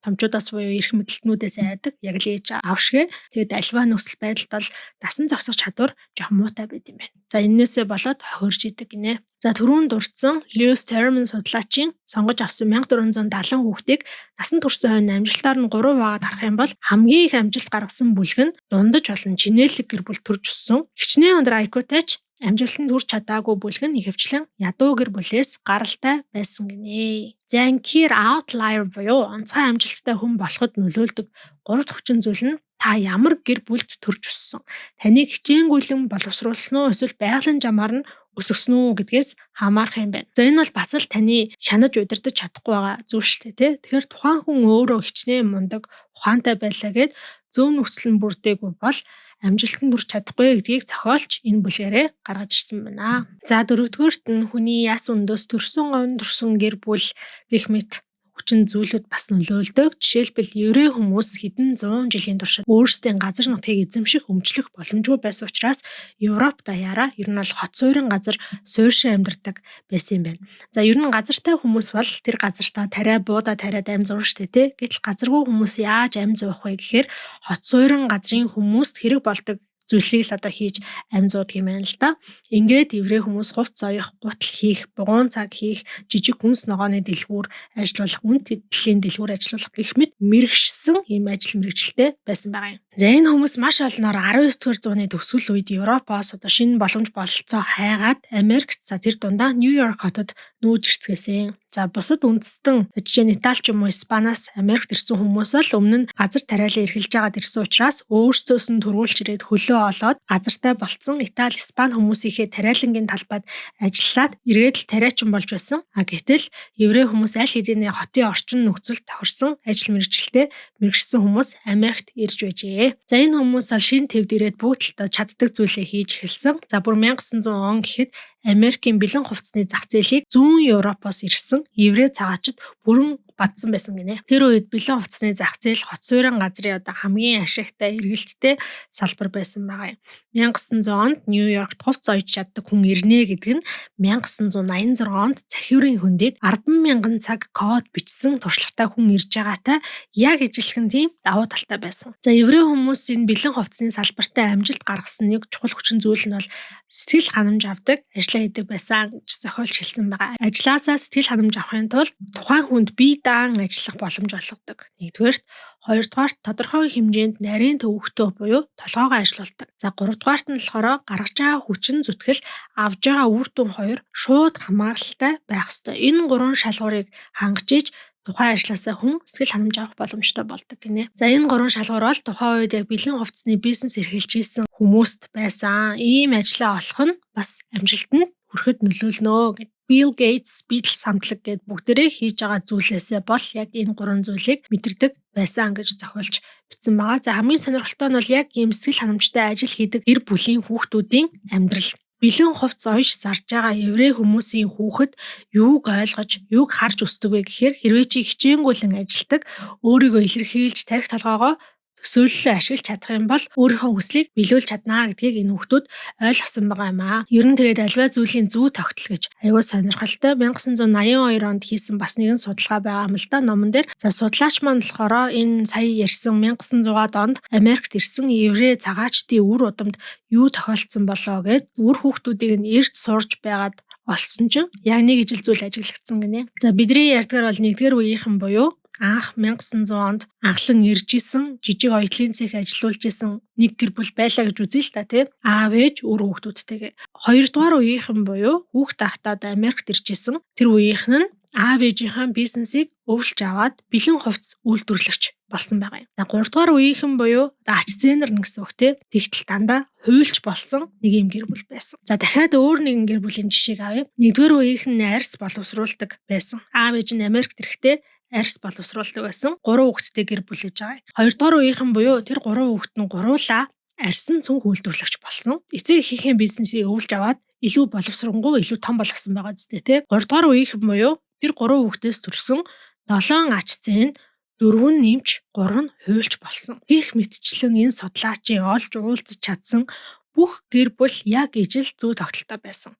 томчуудаас буюу эрх мэдлэлтнүүдээс айдаг. Яг л ээж аав шиг. Тэгээд альва нөхцөл байдалд бол дасан зогсох чадвар жоох муутай байд юм байна. За энээсээ болоод хохирж идэг гинэ. За түрүүн дурдсан Lewis Terman судлаачийн сонгож авсан 1470 хүүхдийг насан туршийн хойно амжилтаар нь 3 байгаад харах юм бол хамгийн их амжилт гаргасан бүлэг нь дундаж болон чинээлэг гэр бүл төрж өссөн. Хичнээн өндөр IQ-тай ч амжилтанд хүрч чадаагүй бүлэг нь ихэвчлэн ядуу гэр бүлээс гаралтай байсан гинэ. Занкир outlier буюу онцгой амжилттай хүн болоход нөлөөлдөг 3 дахь хүчин зүйл нь та ямар гэр бүлд төрж өссөн. Таныг хичээнгүйлэн боловсруулсан уу эсвэл байгалийн жамаар нь өсгсөн үү гэдгээс хамаарх юм байна. За энэ бол бас л таны хянаж удирдах чадахгүй байгаа зүйл шүү дээ, тий. Тэгэхээр тухайн хүн өөрөө хичнээн мундаг, ухаантай байлаа гэд зөв нөхцөл нь бүрдээгүй бол амжилтанд хүрч чадахгүй гэдгийг зохиолч энэ бүлгээрээ гаргаж ирсэн байна. За дөрөвдүгээрт нь хүний яс өндөөс төрсөн гэр бүл гэх мэт хүчин зүйлүүд бас нөлөөлдөг. Жишээлбэл еврей хүмүүс хэдэн 100 жилийн туршид өөрсдийн газар нутгийг эзэмших өмчлөх боломжгүй байсан учраас Европ даяараа ер нь бол хот суурин газар суурьшин амьдардаг байсан юм байна. За ер нь газартай хүмүүс бол тэр газартаа тариа буудаа тариад амь зурна штэ тий. Гэтэл газаргүй хүмүүс яаж амь зуух вэ гэхээр хот суурин газрын хүмүүст хэрэг болдог зүйлсийг л одоо хийж амь зуудаг юм байна л да. Ингээд еврей хүмүүс хувц соёх, гутал хийх, бугуун цаг хийх, жижиг хүнс ногооны дэлгүүр ажиллуулах, үн тэтгэлийн дэлгүүр ажиллуулах гэх мэт мэрэгшсэн ийм ажил мэрэгчлээ байсан байгаа юм. За энэ хүмүүс маш олноор 19-р зууны төгсгөл үед Европоос одоо шинэ боломж бололцоо хайгаад Америкт за тэр дундаа Нью-Йорк хотод нүүж ирцгээсэн. За бусад үндэстэн жишээ нь Итали ч юм уу Испаниас Америкт ирсэн хүмүүс бол өмнө нь газар тариалан эрхэлж байгаад ирсэн учраас өөрсдөөс нь төрүүлж ирээд хөлөө олоод газартай болцсон Итали, Испани хүмүүсийнхээ тариалангийн талбайд ажиллаад эргээд л тариачин болж байсан. Гэтэл еврей хүмүүс аль хэдийн хотын орчин нөхцөлд тохирсон ажил мэргэжилтэд мэргэжсэн хүмүүс Америкт ирж байжээ. За энэ хүмүүс бол шинэ төвд ирээд бүгд л чаддаг зүйлээ хийж эхэлсэн. За бүр 1900 он гэхэд Америкийн бэлэн хувцсны зах зээлийг зүүн Европоос ирсэн еврей цагаачид бүрэн бадсан байсан гинэ. Тэр үед бэлэн хувцсны зах зээл хот суурин газрын одоо хамгийн ашигтай эргэлттэй салбар байсан байгаа юм. 1900 онд Нью-Йоркт хувцс ойж чаддаг хүн ирнэ гэдэг нь 1986 онд захиурын хөндөд 10,000 цаг код бичсэн туршлагатай хүн ирж байгаатай яг ижилхэн тийм давуу талтай байсан. За еврей хүмүүс энэ бэлэн хувцсны салбартай амжилт гаргасан нэг чухал хүчин зүйл нь бол сэтгэл ханамж авдаг ажиллаа хийдэг байсан гэж зохиолч хэлсэн байгаа. Ажилласаа сэтгэл ханамж авахын тулд тухайн хүнд бие даан ажиллах боломж олгодог. Нэгдүгээрт, хоёрдугаарт тодорхой хэмжээнд нарийн төвөгтэй буюу толгоогоо ажилуулдаг. За гуравдугаарт нь болохоор гаргаж байгаа хүчин зүтгэл авж байгаа үр дүн хоёр шууд хамааралтай байх ёстой. Энэ гурван шалгуурыг хангаж иж тухайн ажлаасаа хүн сэтгэл ханамж авах боломжтой болдог гинэ. За энэ гурван шалгуур бол тухайн үед яг бэлэн хувцсны бизнес эрхэлж ийсэн хүмүүст байсан ийм ажлаа олох нь бас амжилтанд хүрэхэд нөлөөлнө гэд. Bill Gates, Beatles хамтлаг гэд бүгдээрээ хийж байгаа зүйлээсээ бол яг энэ гурван зүйлийг мэдэрдэг байсан гэж зохиолч бичсэн байгаа. За хамгийн сонирхолтой нь бол яг ийм сэтгэл ханамжтай ажил хийдэг гэр бүлийн хүүхдүүдийн амьдрал. Бэлэн хувцс ойж зарж байгаа еврей хүмүүсийн хүүхэд юуг ойлгож, юуг харж өсдөг вэ гэхээр хэрвээ чи хичээнгүйлэн ажилдаг, өөрийгөө илэрхийлж тарих толгоогоо төсөөллөө ашиглаж чадах юм бол өөрийнхөө хүслийг биелүүлж чаднаа гэдгийг энэ хүүхдүүд ойлгосон байгаа юм аа. Ер нь тэгээд альва зүйлийн зүй тогтол гэж аюул сонирхолтой 1982 онд хийсэн бас нэгэн судалгаа байгаа юм л да номон дээр. За судлаач маань болохоор энэ сая ярьсан 1900-аад онд Америкт ирсэн еврей цагаачдын үр удамд юу тохиолдсон болоо гэд үр хүүхдүүдийг нь эрт сурж байгаад олсон чинь яг нэг ижил зүйл ажиглагдсан гинэ. За бидний ярьдгаар бол нэгдүгээр үеийнхэн буюу анх 1900 онд анхлан ирж исэн жижиг оюутлын цех ажиллуулж исэн нэг гэр бүл байлаа гэж үзье л та тий. Аав ээж үр хүүхдүүдтэйгээ. Хоёрдугаар үеийнхэн буюу хүүхд тахтаад Америкт ирж исэн тэр үеийнхэн нь аав ээжийнхээ бизнесийг өвлж аваад бэлэн хувцс үйлдвэрлэгч болсон байгаа юм. За 3 дугаар үеийнхэн буюу ач зээнэр гэсэн үг тий. Тэгтэл дандаа хуйлч болсон нэг юм гэр бүл байсан. За дахиад өөр нэгэн гэр бүлийн жишээг авъя. Нэгдүгээр үеийнхэн арьс боловсруулдаг байсан. Аав ээж нь Америкт ирэхдээ арьс боловсруулдаг байсан. 3 хүүхэдтэй гэр бүл гэж байгаа. Хоёрдугаар үеийнхэн буюу тэр 3 хүүхэд нь гуруулаа арьсан цүнх үйлдвэрлэгч болсон. Эцэг эхийнхээ бизнесийг өвлж аваад илүү боловсронгуй, илүү том болгосон байгаа зү тий. 3 дугаар үеийнхэн буюу тэр 3 хүүхдээс төрсөн 7 ач зээн 4 нь нэмж 3 нь хуйлч болсон. Гэх мэтчлэн энэ судлаачийн олж уулзаж чадсан бүх гэр бүл яг ижил зүй тогтолтой байсан.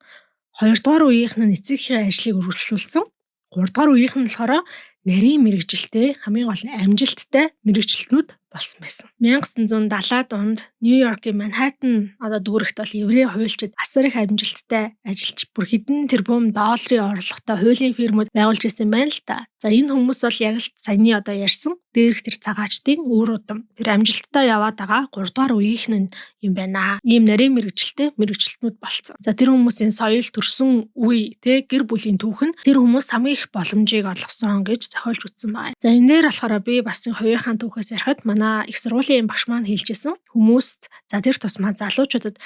2 дугаар үеийнхэн нь эцэгхийн ажлыг үргэлжлүүлсэн. 3 дугаар үеийнхэн нь болохоор нарийн мэрэгжилтэй хамгийн гол нь амжилттай мэрэгчлэтнүүд болсон байсан. 1970-аад онд Нью-Йоркийн Манхэттен дүүрэгт бол еврей хуульчид асар их амжилттай ажиллаж бүр хэдэн тэрбум долларын орлоготой хуулийн фирмүүд байгуулж ирсэн байна л та. За энэ хүмүүс бол яг л саяны ярьсан дээрх тэр цагаачдын үр удам тэр амжилттай яваад байгаа 3 дугаар үеийнхэн юм байна. Ийм нарийн мэрэгчлэтнүүд болцсон. За тэр хүмүүсийн соёл төрсөн үе тэ гэр бүлийн түүхэн тэр хүмүүс хамгийн их боломжийг олгосон гэж зохиолж үзсэн байна. За энэ дээр болохоор би бас хувийнхаа түүхээс ярихад манай их сургуулийн багш маань хэлжсэн хүмүүст за тэр тусмаа залуучуудад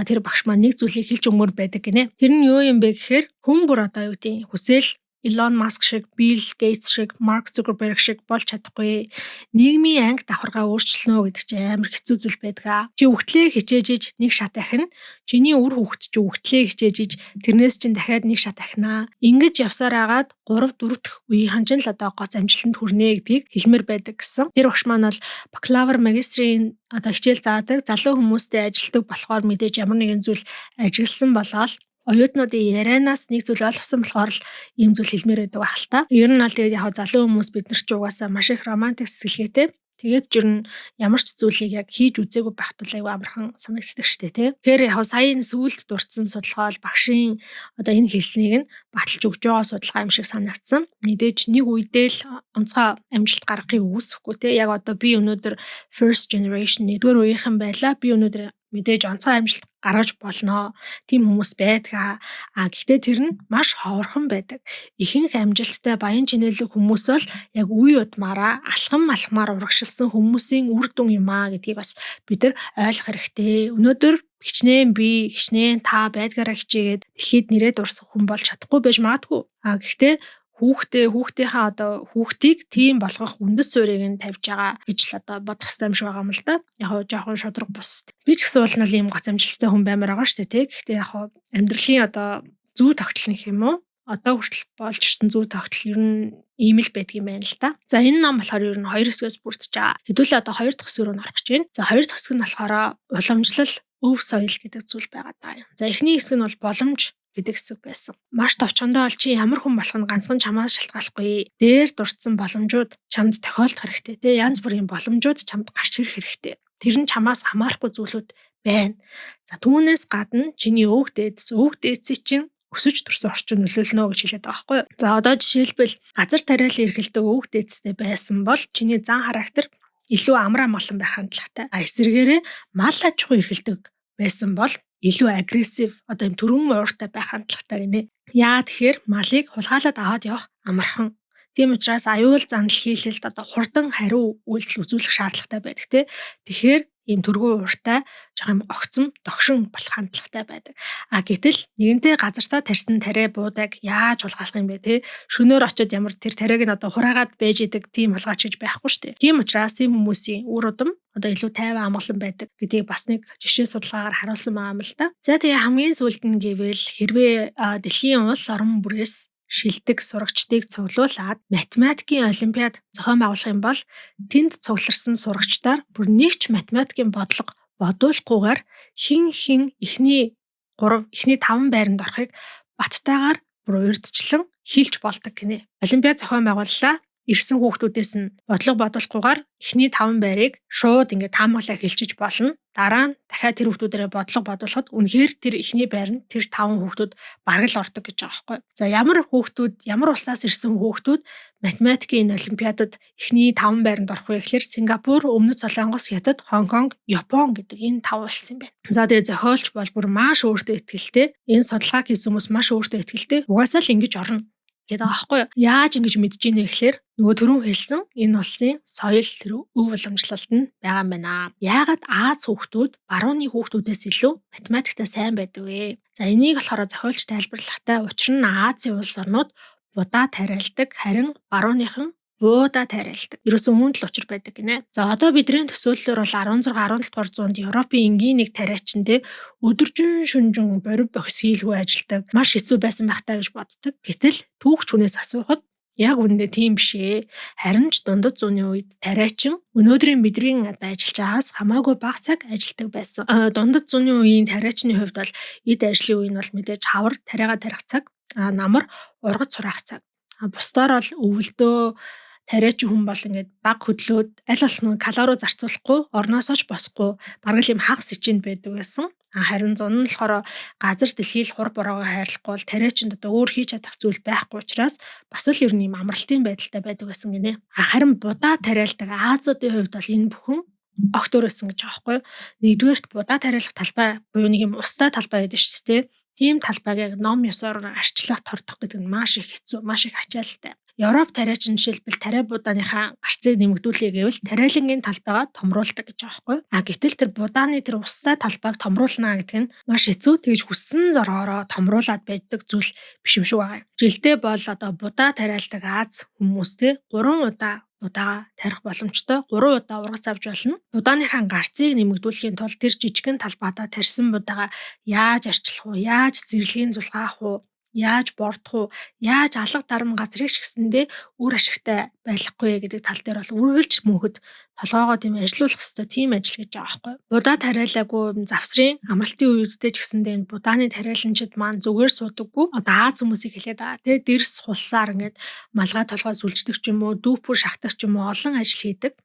тэр багш маань нэг зүйлийг хэлж өгмөр байдаг гинэ. Тэр нь юу юм бэ гэхээр хүн бүр юу гэдэг хүсэл Elon Musk шиг, Bill Gates шиг, Mark Zuckerberg шиг болж чадахгүй. Нийгмийн анги давхаргаа өөрчлөнө гэдэг чинь амар хэцүү зүйл байдаг. Чи үхтлээ хичээж иж нэг шат ахина. Чиний үр хүүхэд чи үхтлээ хичээж иж тэрнээс чинь дахиад нэг шат ахина. Ингэж явсаар агаад 3 4 дахь үеийнхэн чинь л гоц амжилтанд хүрнэ гэдгийг хэлмээр байдаг гэсэн. Тэр багш маань бол бакалавр, магистрийн хичээл заадаг, залуу хүмүүстэй ажилтдаг болохоор мэдээж ямар нэгэн зүйл ажигласан болоод оюутнуудын ярианаас нэг зүйл ойлгосон болохоор л ийм зүйл хэлмээр байдаг байх л та. Ер нь бол тэгээд яг залуу хүмүүс бид нар ч угаасаа маш их романтик сэтгэлгээтэй. Тэгээд жир нь ямар ч зүйлийг яг хийж үзээгүй байх тул аюу амархан санагддаг штэ тий. Тэгэхээр яг сая энэ сүүлд дурдсан судалгаа бол багшийн энэ хэлснийг нь баталж өгж байгаа судалгаа юм шиг санагдсан. Мэдээж нэг үедээ л онцгой амжилт гаргахыг үгүйсэхгүй тий. Яг би өнөөдөр first generation нэгдүгээр үеийнхэн байлаа. Би өнөөдөр мэдээж онцгой амжилт гаргаж болно. Тим хүмүүс байдаг. Гэхдээ тэр нь маш ховорхон байдаг. Ихэнх амжилттай баян чинэлэг хүмүүс бол яг үе удмаараа алхам малхмаар урагшилсан хүмүүсийн үр дүн юм аа гэдгийг бас бид нар ойлгох хэрэгтэй. Өнөөдөр хичнээн та байдгаараа хичээгээд дэлхийд нэрээд урсах хүн болж чадахгүй байж магадгүй. Гэхдээ хүүхдийнхээ хүүхдийг тийм болгох үндэс суурийг нь тавьж байгаа гэж л бодох хэрэгтэй юм шиг байгаа юм л да. Яг жоохон шудраг бус. Би ч гэсэн бол ийм гоц амжилттай хүн баймаар байгаа шүү дээ. Гэхдээ яг амьдралын зүй тогтол нэх юм уу? Хүртэл болж ирсэн зүй тогтол ер нь ийм л байдаг юм байна л да. За энэ ном болохоор ер нь 2 хэсгээс бүрдэж байгаа. Хэдүүлээ 2 дахь хэсэг рүү орох гэж байна. За 2 дахь хэсэг нь болохоор уламжлал, өв соёл гэдэг зүйл байгаа даа. За эхний хэсэг нь бол боломж гэдэг хэсэг байсан. Маш товчхондоо бол чи ямар хүн болох нь ганцхан чамаас шалтгааллахгүй. Дээр дурдсан боломжууд чамд тохиолдох хэрэгтэй те. Янз бүрийн боломжууд чамд гарч ирэх хэрэгтэй. Тэр нь чамаас хамаарахгүй зүйлүүд байна. За түүнээс гадна чиний өвөг дээдсээ чинь өсөж төрсөн орчин нөлөөлнө гэж хэлээд байгаа байхгүй юу. За жишээлбэл газар тариалан эрхэлдэг өвөг дээдстэй байсан бол чиний зан характер илүү амар амгалан байх хандлагатай. Эсвэргээрээ мал аж ахуй эрхэлдэг байсан бол илүү агрессив ийм төрөн ууртай байх хандлагатай гинэ. Яа тэгэхээр малыг хулгайлаад аваад явах амархан. Тийм учраас аюул занал хийлэлд хурдан хариу үйлдэл үзүүлэх шаардлагатай байдаг те. Тэгэхээр ийм төргөө ууртай жоохон огцом догшин болох хандлагатай байдаг. Гэтэл нэгэнтээ газартаа тарьсан тариа буудаг яаж хулгайлах юм бэ те. Шөнөөр очиод ямар тэр тариаг нь хураагаад байж идэг тийм хулгайч гэж байхгүй шүү дээ. Тийм учраас тийм хүмүүсийн үр удам илүү тайван амгалан байдаг гэдгийг бас нэг жишээ судалгаагаар харуулсан байгаа юм л да. За тэгээ хамгийн сүүлд нь гэвэл хэрвээ дэлхийн улс орон бүрээс шилдэг сурагчдыг цуглуулад математикийн олимпиад зохион байгуулах юм бол тэнд цугларсан сурагчдаар бүр нэг ч математикийн бодлого бодуулахгүйгээр хин эхний 5 байранд орохыг баттайгаар бүр урьдчилан хийлж болдог гинэ. Олимпиад зохион байгууллаа. Ирсэн хүүхдүүдээс нь бодлого бодуулахгүйгээр эхний 5 байрыг шууд ингээд таамаглаа хэлчихэж болно. Дараа нь дахиад тэр хүүхдүүдээрээ бодлого бодуулахад үнэхээр тэр эхний байр нь тэр 5 хүүхдүүд бараг л ордог гэж байгаа байхгүй. За ямар улсаас ирсэн хүүхдүүд математикийн олимпиадад эхний 5 байранд орох вэ гэхээр Сингапур, Өмнөд Солонгос, Хятад, Хонконг, Япон гэдэг энэ 5 улс юм байна. За тэгээ зохиолч бол бүр маш өөртөө итгэлтэй. Энэ судалгааг хийсэн хүмүүс маш өөртөө итгэлтэй. Угаасаа л ингэж орно гэдэг аахгүй юу. Яаж ингэж мэдэж ийнэ гэхээр нөгөө түрүүн хэлсэн энэ улсын соёл тэр өв уламжлалт нь байгаа юм байна. Яагаад Аз хүүхдүүд барууны хүүхдүүдээс илүү математиктаа сайн байдаг вэ? За энийг болохоор зохиолч тайлбарлахдаа учир нь Азийн улс орнууд будаа тариалдаг, харин барууныхан буудаа тариалдаг. Ерөөсөн үүнд л учир байдаг гинэ. За одоо бидний төсөөллөөр бол 16 17 дугаар зуунд Европын энгийн нэг тариачин те өдөржин шүнжин борив бохис хийлгүй ажилдаг. Маш хэцүү байсан байх таа гэж боддог. Гэтэл түүхч хүнээс асуухад яг үүндээ тийм биш ээ. Харин ч дундад зууны үед тариачин өнөөдрийн бидний одоо ажиллаж байгаас хамаагүй бага цаг ажилдаг байсан. Дундад зууны үеийн тариачны хувьд бол эд ажлын үе нь бол мэдээж хавар тариагаа тарих цаг, намар ургац сураах цаг. Бусдаар бол өвөлдөө тариачин хүн бол ингээд баг хөдлөөд аль болох калорий зарцуулахгүй, орноосоо ч босхгүй, бараг л юм хагас хичээнд байдаг байсан. Харин зун нь болохоор газар дэлхийл хур бороогоо хайрлахгүй бол тариачинд одоо өөр хийж чадах зүйл байхгүй учраас бас л ер нь юм амралтын байдалтай байдаг байсан гинэ. Харин будаа тариалдаг Азиудын хувьд бол энэ бүхэн огт өөрөөсөн гэж байгаа байхгүй юу. Нэгдүгээрт будаа тариалах талбай буюу нэг юм устай талбай байдаг шүү дээ. Тийм талбайг яг ном ёсоор арчлах тордох гэдэг нь маш их хэцүү, маш их ачаалттай. Европ тариачин жишээлбэл тариа будааныхаа гарцыг нэмэгдүүлээ гэвэл тариалангийн талбайгаа томруулдаг гэж байгаа байхгүй. Гэтэл тэр будааны тэр устай талбайг томруулна гэдэг нь маш хэцүү. Тэгж хүссэн зоргоороо томруулад байдаг зүйл биш юм шиг байгаа. Жилдээ бол одоо будаа тариалдаг Аз хүмүүстэй 3 удаа будаага тарих боломжтой. 3 удаа ургац авч болно. Будааныхаа гарцыг нэмэгдүүлэхийн тулд тэр жижигхэн талбайдаа тарьсан будаага яаж арчлах уу, яаж зэрлэгийн зулгаах уу, яаж бордох уу, яаж алга дарам газрыг ч гэсэндээ үр ашигтай байхгүй гэдэг тал дээр бол үргэлж мөнхөд толгоогоо тийм ажилуулах хэрэгтэй тийм ажил гэж байгаа байхгүй. Будаа тариалаагүй завсрын амралтын үедээ ч гэсэндээ энэ будааны тариаланчид маань зүгээр суудаггүй. Одоо Аз хүмүүсийг хэлээд байгаа тий дэрс хулсаар ингээд малгай толгой сүлждэг ч юм уу, дүүпүр шахдаг ч юм уу олон ажил хийдэг.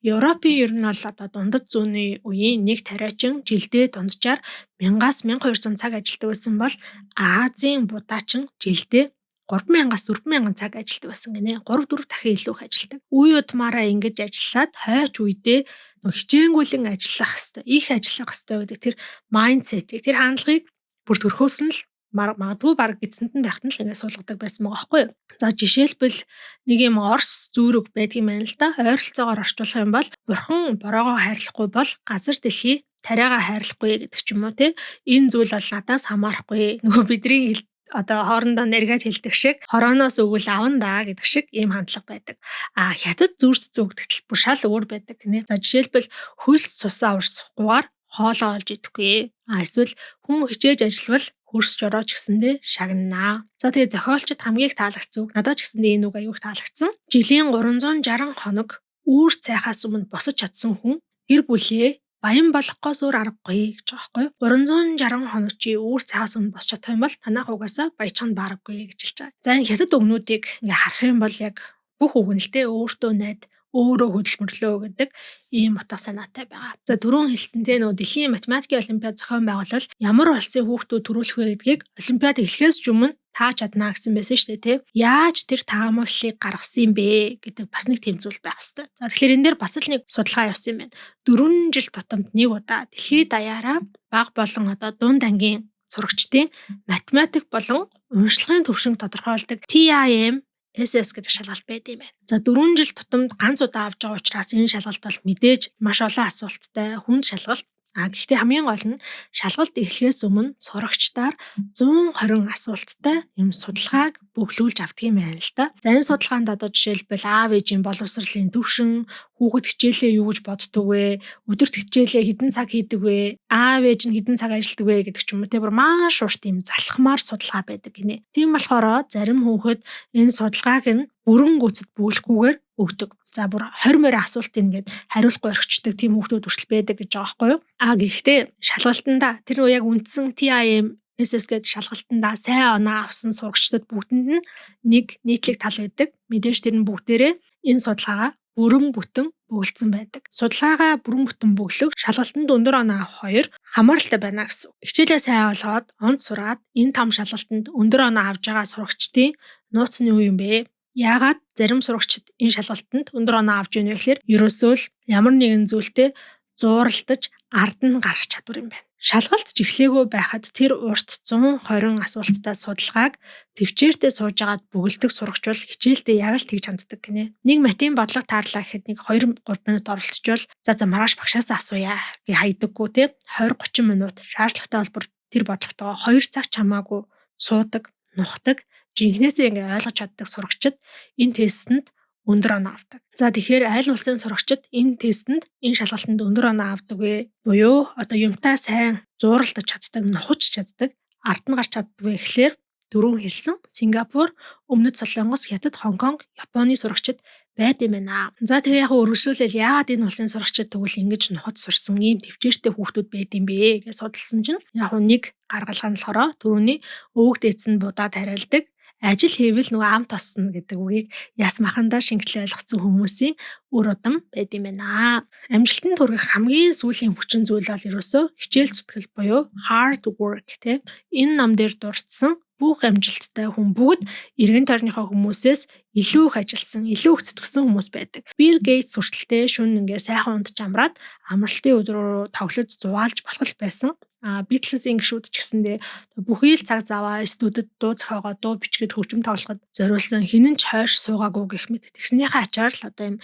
Европын ер нь бол одоо дундад зууны үеийн нэг тариачин жилдээ дунджаар 1000-аас 1200 цаг ажилладаг байсан бол Азийн будаачин жилдээ 3000-аас 4000 цаг ажилладаг байсан гинэ. 3-4 дахин илүү их ажилладаг. Үе удмаараа ингэж ажиллаад хойч үедээ хичээнгүйлэн ажиллах хэвээр, их ажиллах хэвээр гэдэг тэр майндсетийг, тэр хандлагыг бүр төрхөөс нь л магадгүй баг эцэнд нь байхад нь л ингэ суулгадаг байсан байгаа байхгүй юу. За жишээлбэл нэг юм Орос зүүрэг байдаг юм байна л да. Ойролцоогоор орчуулах юм бол бурхан бороогоо хайрлахгүй бол газар дэлхий тариагаа хайрлахгүй гэдэг ч юм уу тий. Энэ зүйл бол надаас хамаарахгүй. Нөгөө бидний одоо хоорондоо наригад хэлдэг шиг хорооноос өгвөл аван даа гэдэг шиг ийм хандлага байдаг. Хятад зүрт зүгдэл бүр шал өөр байдаг гинэ. За жишээлбэл хөлс цусаа урсахгүйгээр хоолоо олж идэхгүй. Эсвэл хүн хичээж ажиллавал хөрсж орооч гэсэндээ шагнанаа. За тэгээ зохиолчд хамгийн их таалагдсан үг. Надад ч гэсэндээ энэ үг аюух таалагдсан. Жилийн 360 хоног үүр цайхаас өмнө босож чадсан хүн гэр бүлээ баян болохоос өөр аргагүй гэж байгаа байхгүй. 360 хоног чи үүр цайхаас өмнө босч чадах юм бол танах угаасаа баячхан баарахгүй гэж хэлж байгаа. За энэ хятад өгнүүдийг ингээ харах юм бол яг бүх үгнэлтэй өөртөө найд өөрөө хөдөлмөрлөө гэдэг ийм утга санаатай байгаа. За түрүүн хэлсэнтэй нөө дэлхийн математикийн олимпиад зохион байгуулалт ямар улсын хүүхдүүд төрүүлэх вэ гэдгийг олимпиад эхлэхээс ч өмнө тааж чаднаа гэсэн байсан шүү дээ тий. Яаж тэр таамаглалыг гаргасан юм бэ гэдэг бас нэг тэмцүүл байх хэрэгтэй. За тэгэхээр энэ дээр бас л нэг судалгаа явсан юм байна. 4 жил тутамд нэг удаа дэлхийд даяараа бага болон одоо дунд ангийн сурагчдын математик болон уншлагын төвшинг тодорхойлдог TIM SS гэдэг шалгалт байд юм байна. За 4 жил тутамд ганц удаа авч байгаа учраас энэ шалгалт бол мэдээж маш олон асуулттай хүнд шалгалт. Гэхдээ хамгийн гол нь шалгалт эхлэхээс өмнө сурагчдаар 120 асуулттай юм судалгааг бөглүүлж авдаг юм байна л да. За энэ судалгаанд одоо жишээлбэл аав ээжийн боловсролын төвшин, хүүхэд хичээлээ юу гэж боддог вэ? Өдөрт хичээлээ хэдэн цаг хийдэг вэ? Аав ээж нь хэдэн цаг ажилладаг вэ гэдэг ч юм уу. Тэр маш урт юм залхмаар судалгаа байдаг гинэ. Тийм болохоор зарим хүүхэд энэ судалгааг нь бүрэн гүйцэд бүгэлэхгүйгээр өгдөг. За бүр 20 морь асуулт ингээд хариулахгүй орхичдаг тийм хүүхдүүд хүртэл байдаг гэж байгаа байхгүй юу? Гэхдээ шалгалтанда тэр нөө яг үндсэн TIM SS гэдэг шалгалтанда сайн оноо авсан сурагчдад бүгдэнд нь нэг нийтлэг тал байдаг. Мэдээж тэр нь бүгдээрээ энэ судалгаагаа бүрэн бүтэн бүгэлдсэн байдаг. Судалгаагаа бүрэн бүтэн бүглэх шалгалтанд өндөр оноо авах хоёр хамааралтай байна гэсэн. Хичээлээ сайн олгоод онд сураад энэ том шалгалтанд өндөр оноо авж байгаа сурагчдын нууц нь юу юм бэ? Яагаад зарим сурагчид энэ шалгалтанд өндөр оноо авч ийнэ вэ гэхээр ерөөсөө л ямар нэгэн зүйлтэй зууралдаж ард нь гарах чадвар юм байна. Шалгалт эхлэегөө байхад тэр урт 120 асуулттай судалгааг төвчээртэй сууж агаад бүгэлдэх сурагч бол хичээлдээ яг л тэгж ханддаг гинэ. Нэг математикийн бодлого таарлаа гэхэд нэг 2-3 минут оролцчихвол за маргааш багшаас асууя гэж хайдаггүй те 20-30 минут шаардлагатай холбоор тэр бодлоготойгоо 2 цаг чамаагүй суудаг, нухдаг, жинхнээсээ ингээ ойлгож чаддаг сурагчид энэ тестэнд өндөр оноо авдаг. За тэгэхээр аль улсын сурагчид энэ тестэнд энэ шалгалтанд өндөр оноо авдаг вэ? Буюу одоо юмтай сайн зууралдаж чаддаг, нухаж чаддаг, ард нь гарч чаддаг вэ гэхлээр дөрөв хэлсэн Сингапур, Өмнөд Солонгос, Хятад, Хонконг, Японы сурагчид байд юм байна. За тэгээ яг үргэлжлүүлэл яагаад энэ улсын сурагчид тэгвэл ингэж нухаж сурсан ийм төвчээртэй хүүхдүүд байд юм бэ гэж судалсан чинь яг нэг гаргалгаа нь болохоор түрүүний өвөг дээдс нь будаад хариалдаг. Ажил хийвэл нөгөө ам тосно гэдэг үгийг яс махандаа шингэлээ ойлгоцсон хүмүүсийн үр удам байд юм байна. Амжилтанд хүрэх хамгийн сүүлийн хүчин зүйл бол ерөөсөө хичээл зүтгэл буюу hard work тийм. Энэ ном дээр дурдсан бүх амжилттай хүн бүгд эргэн тойрныхоо хүмүүсээс илүү их ажилласан, илүү их зүтгэсэн хүмүүс байдаг. Bill Gates хүртэлтэй шөнө ингээ сайхан ундч амраад амралтын өдрөөр тоглож зугаалж болох байсан. Beatles-ийн гишүүд ч гэсэндээ бүхий л цаг заваа студид дуу зохиогоо дуу бичгээд хөгжим тоглоход зориулсан хинэн ч хойш суугаагүй гэх мэт тэгснийхээ ачаар л одоо юм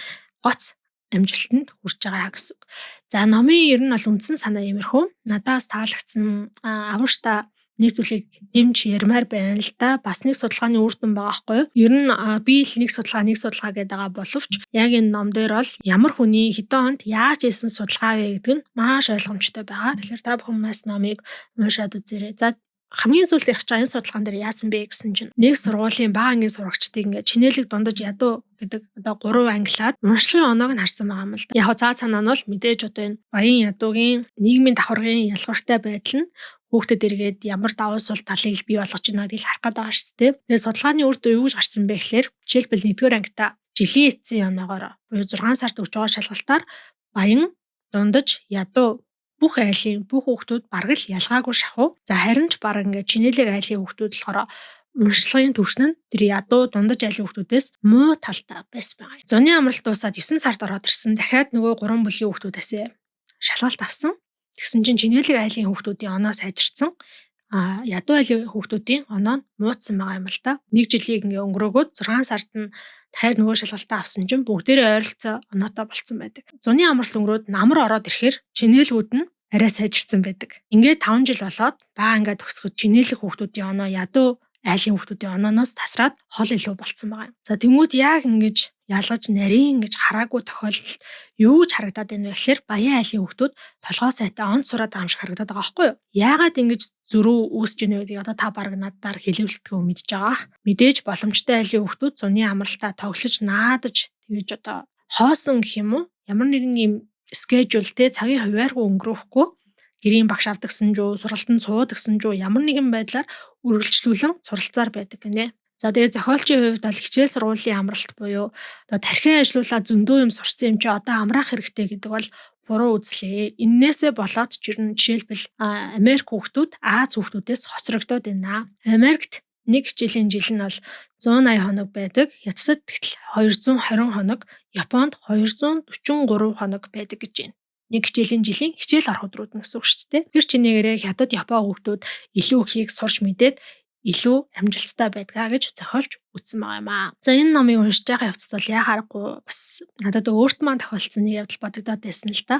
гоц амжилтанд хүрч байгаа гэсэн. За номын ер нь бол үндсэн санаа иймэрхүү. Надаас таалагдсан авууштай нэг зүйлийг дэмж ярмаар байна л да. Бас нэг судалгааны үр дүн байгаа байхгүй юу? Ер нь би л нэг судалгаа гэдэг байгаа боловч яг энэ ном дээр бол ямар хүний хэдэн онд яаж ийсэн судалгаа вэ гэдэг нь маш ойлгомжтой байгаа. Тэгэхээр та бүхэн бас номыг уншаад үзээрэй. За хамгийн сүүлд ярих чаа энэ судалгаан дээр яасан бэ гэсэн чинь нэг сургуулийн бага ангийн сурагчдыг ингээд чинээлэг дундаж ядуу гэдэг одоо 3 ангилаад уншлагын оноог нь харсан байгаа юм л да. Яг цаа цаанаа нь бол мэдээж одоо энэ баян ядуугийн нийгмийн давхаргын ялгартай байдал нь хүүхдэд эргээд ямар давуу сул талыг бий болгож байна гэдгийг харах гээд байгаа шүү дээ. Тэгээд судалгааны үр дүн юу гэж гарсан бэ гэхээр жишээлбэл 1-р ангита жилийн эцсийн оноогоор буюу 6 сард өгж байгаа шалгалтаар баян, дундаж, ядуу бүх айлын бүх хүүхдүүд бараг л ялгаагүй шахав. За харин ч бараг ингээд чинээлэг айлын хүүхдүүд болохоор уншлагын төвшин нь тэр ядуу дундаж айлын хүүхдүүдээс муу талтай байсан байгаа. Зуны амралт дуусаад 9 сард ороод ирсэн. Дахиад нөгөө 3 бүлгийн хүүхдүүдээс шалгалт авсан. Тэгсэн чинь чинээлэг айлын хүүхдүүдийн оноо сайжирсан. Ядуу айлын хүүхдүүдийн оноо нь муутсан байгаа юм л та. Нэг жилийг ингээ өнгөрөөгөөд 6 сард нь дахиад нөгөө шалгалтаа авсан чинь бүгдээрээ ойролцоо оноотой болцсон байдаг. Зуны амралт өнгөрөөд намар ороод ирэхээр чинээлгүүд нь арай сайжирсан байдаг. Ингээд 5 жил болоод баа ингээд төгсгөд чинээлэг хүүхдүүдийн оноо ядуу айлын хүүхдүүдийн онооноос тасраад хол илүү болцсон байгаа юм. За тэмүүд яг ингэж ялгаж нарийн ингэж хараагүй тохиолдол юу ч харагдаад байна вэ гэхээр баян айлын хүүхдүүд толгой сайтай онц сураад байгаа юм шиг харагдаад байгаа байхгүй юу? Яагаад ингэж зөрүү үүсэж байна вэ гэдгийг одоо та бараг надаар хэлүүлэлтгөө мэдж байгаа. Мэдээж боломжтой айлын хүүхдүүд зуны амралтаа тоглож наадаж тэгэж одоо хоосон гэх юм уу? Ямар нэгэн юм скежюлтэй цагийн хувааргүй өнгөрөөхгүй гэрийн багш авдагсан жоо сургалтанд суудагсан жоо ямар нэгэн байдлаар үргэлжлүүлэн суралцаар байдаг гинэ. За тэгээ зохиолчийн хувьд бол хичээл сургуулийн амралт буюу одоо тархин ажилуулаад зөндөө юм сурсан юм чи одоо амраах хэрэгтэй гэдэг бол буруу үзлээ. Иннээсээ болоод ч жишээлбэл Америк хүүхдүүд Аз хүүхдүүдээс хоцрогдоод байна. Америкт нэг хичээлийн жил нь бол 180 хоног байдаг. Хятадд тэгтэл 220 хоног, Японд 243 хоног байдаг гэж байна. Нэг хичээлийн жилийн хичээл орох өдрүүд нь гэсэн үг шүү дээ. Тэр чинээрээ Хятад, Япон хүүхдүүд илүү ихийг сурч мэдээд илүү амжилттай байдгаа гэж зохиолч үзсэн байгаа юм аа. За энэ номыг уншиж байгаа явцад бол яа харахгүй бас надад өөрт маань тохиолдсон нэг явдал бодогдоод байсан л да.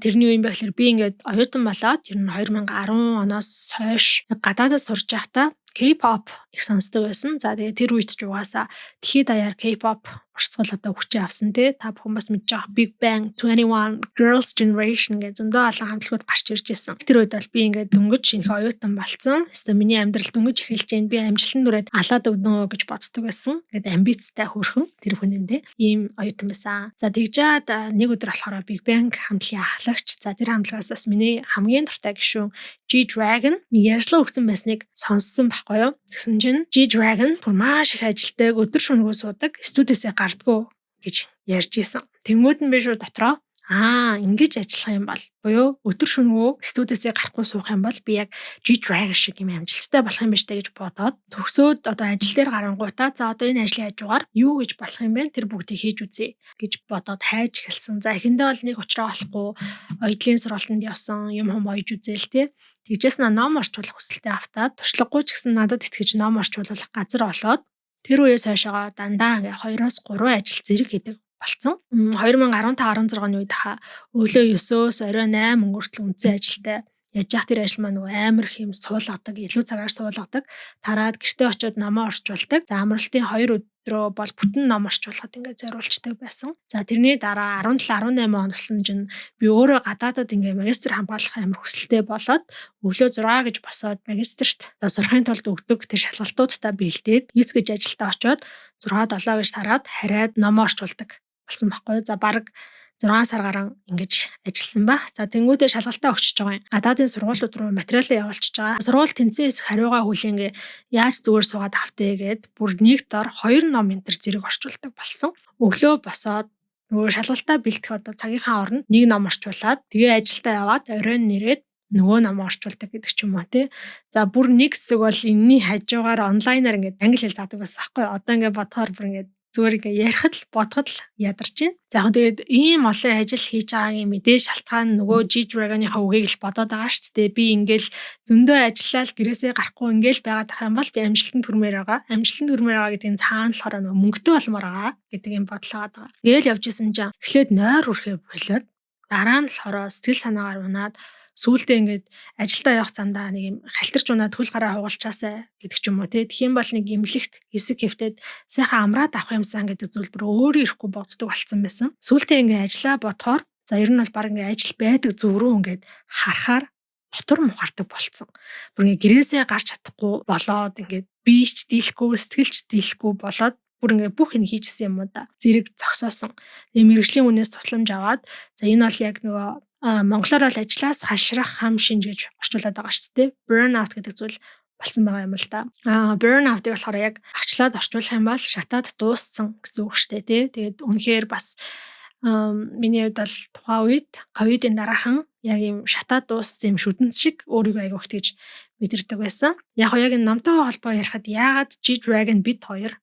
Тэрний үеийн байхлаар би ингээд оюутан болоод ер нь 2010 оноос хойш гадаадд сурж байхдаа K-pop их сонсдог байсан. За тэгээ тэр үед ч угаасаа дэлхийд даяар K-pop урсгал одоо хүчээ авсан те. Та бүхэн бас мэдж байгаа Big Bang, 21, Girls' Generation гэж зөндөө олон хамтлагууд гарч ирж байсан. Тэр үед бол би ингээд дөнгөж шинэ оюутан болцсон. Эсвэл миний амьдрал дөнгөж эхэлж जैन би амжилтанд хүрээд алаад өгнө гэж боддог байсан. Тэгээд амбицтай хөрхөн тэр хүн юм те. Ийм оюутан байсан. За тэгжээд нэг өдөр болохоор Big Bang хамтлагийн ахлагч. За тэр хамтлагаас бас миний хамгийн дуртай гишүүн G-Dragon ярьслан өгсөн байсныг сонссон байхгүй юу. Тэгсэн чинь G-Dragon бүр маш их ажилтдаг, өдөр шөнөгүй суудаг, студиэсээ гардггүй гэж ярьж исэн. Тэнгүүд нь би шууд дотроо ингэж ажиллах юм бол буюу өдөр шөнөгүй студиэсээ гарахгүй суух юм бол би яг G-Dragon шиг юм амжилттай болох юм байна штэ гэж бодоод төгсөөд одоо ажил дээр гарангуйтаа за одоо энэ ажлын хажуугаар юу гэж болох юм бэ? Тэр бүгдийг хийж үзье гэж бодоод хайж эхэлсэн. За эхэндээ бол нэг уучраа болохгүй оёдлын сургалтанд явсан, юм ойж үзээл те. Тэгжээс ном орчуулах хүсэлтэй автаад туршлагагүй ч гэсэн надад итгэж ном орчуулах газар олоод тэр үеэс хойшоо дандаа ингээ 2-3 ажил зэрэг хийдэг болцсон. 2015-16 оны үед өглөө 9-өөс орой 8 хүртэл үндсэн ажилтай яаж яах тэр ажил маань нөгөө амар их юм суулгадаг, илүү цагаар суулгадаг. Тараад гэртээ очиод номоо орчуулдаг. За амралтын 2 өдрөө бол бүтэн ном орчуулахад ингээд зориулждаг байсан. За тэрний дараа 17-18 он болсон чинь би өөрөө гадаадад ингээд магистр хамгаалах амар хүсэлтэй болоод өглөө 6 гэж босоод магистрт сурахын тулд өгдөг тэр шалгалтуудаа бэлдээд 9 гэж ажилдаа очиод 6-7 гэж тараад хараад номоо орчуулдаг болсон байхгүй. За баг 6 сар гарan ингэж ажилласан ба. За тэнгуүдээ шалгалтаа өгчөж байгаа юм. Гадаадын сургуулиуд руу материалаа явуулчихж байгаа. Сургууль тэнцэн хэсэг хариугаа хүлээнгээ яаж зүгээр суугаад автээ гэд бүр нэг дор 2 ном энэ төр зэрэг орчуулдаг болсон. Өглөө босоод нөгөө шалгалтаа бэлдэх одоо цагийнхаа оронд нэг ном орчуулад тэгээ ажилдаа яваад оройн нэрээд нөгөө ном орчуулдаг гэдэг ч юм уу тий. За бүр нэг хэсэг бол энэний хажуугаар онлайнаар ингээд англи хэл заадаг байсан байхгүй. Одоо ингээд бодохоор бүр ингээд зүгээр ингээ ярихад л бодоход л ядарч байна. За яг тэгээд ийм олон ажил хийж байгаагийн мэдээж шалтгаан нөгөө G-Dragon-ийнхаа үгийг л бодоод байгаа шүү дээ. Би ингээл зөндөө ажиллаад гэрээсээ гарахгүй ингээл байгаад тах юм бол би амжилтанд хүрмээр байгаа. Амжилтанд хүрмээр байгаа гэдэг нь цаана болохоор нөгөө мөнгөтэй болмоор байгаа гэдэг юм бодлоо байгаа. Гээл явж исэн чинь эхлээд нойр үрхээ болоод дараа нь болохоор сэтгэл санаагаар унаад сүүлдээ ингээд ажилдаа явах замдаа нэг юм халтарч унаад хөл гараа хугалчаасаа гэдэг ч юм уу тий. Тэгхийн бол нэг имлэгт хэсэг хэвтээд сайхан амраад авах юмсан гэдэг зүйлбэр өөрөө ирэхгүй боддог болсон байсан. Сүүлдээ ингээд ажиллаа бодохоор за ер нь бол баг ингээд ажил байдаг зүг рүү ингээд харахаар дотор мухардаг болцсон. Бүр ингээд гэрээсээ гарч чадахгүй болоод ингээд биеч дийлэхгүй сэтгэлч дийлэхгүй болоод бүр ингээд бүх юм хийжсэн юм уу да. Зэрэг зогсоосон. Тэгээ мэрэгжлийн үнээс тусламж аваад за энэ бол яг нөгөө монголоор бол ажлаас хашрах хам шинж гэж орчуулад байгаа шүү дээ. Burnout гэдэг зүйл болсон байгаа юм л да. Burnout-ыг болохоор яг агчлаад орчуулах юм бол шатаад дууссан гэсэн үг шүү дээ тий. Тэгээд үнэхээр бас миний хувьд бол тухайн үед ковидын дараахан яг юм шатаад дууссан юм шүдэнс шиг өөрийгөө аяг өгт гэж мэдэрдэг байсан. Яг яг энэ номтой холбоо ярихад яагаад G-Dragon бид хоёр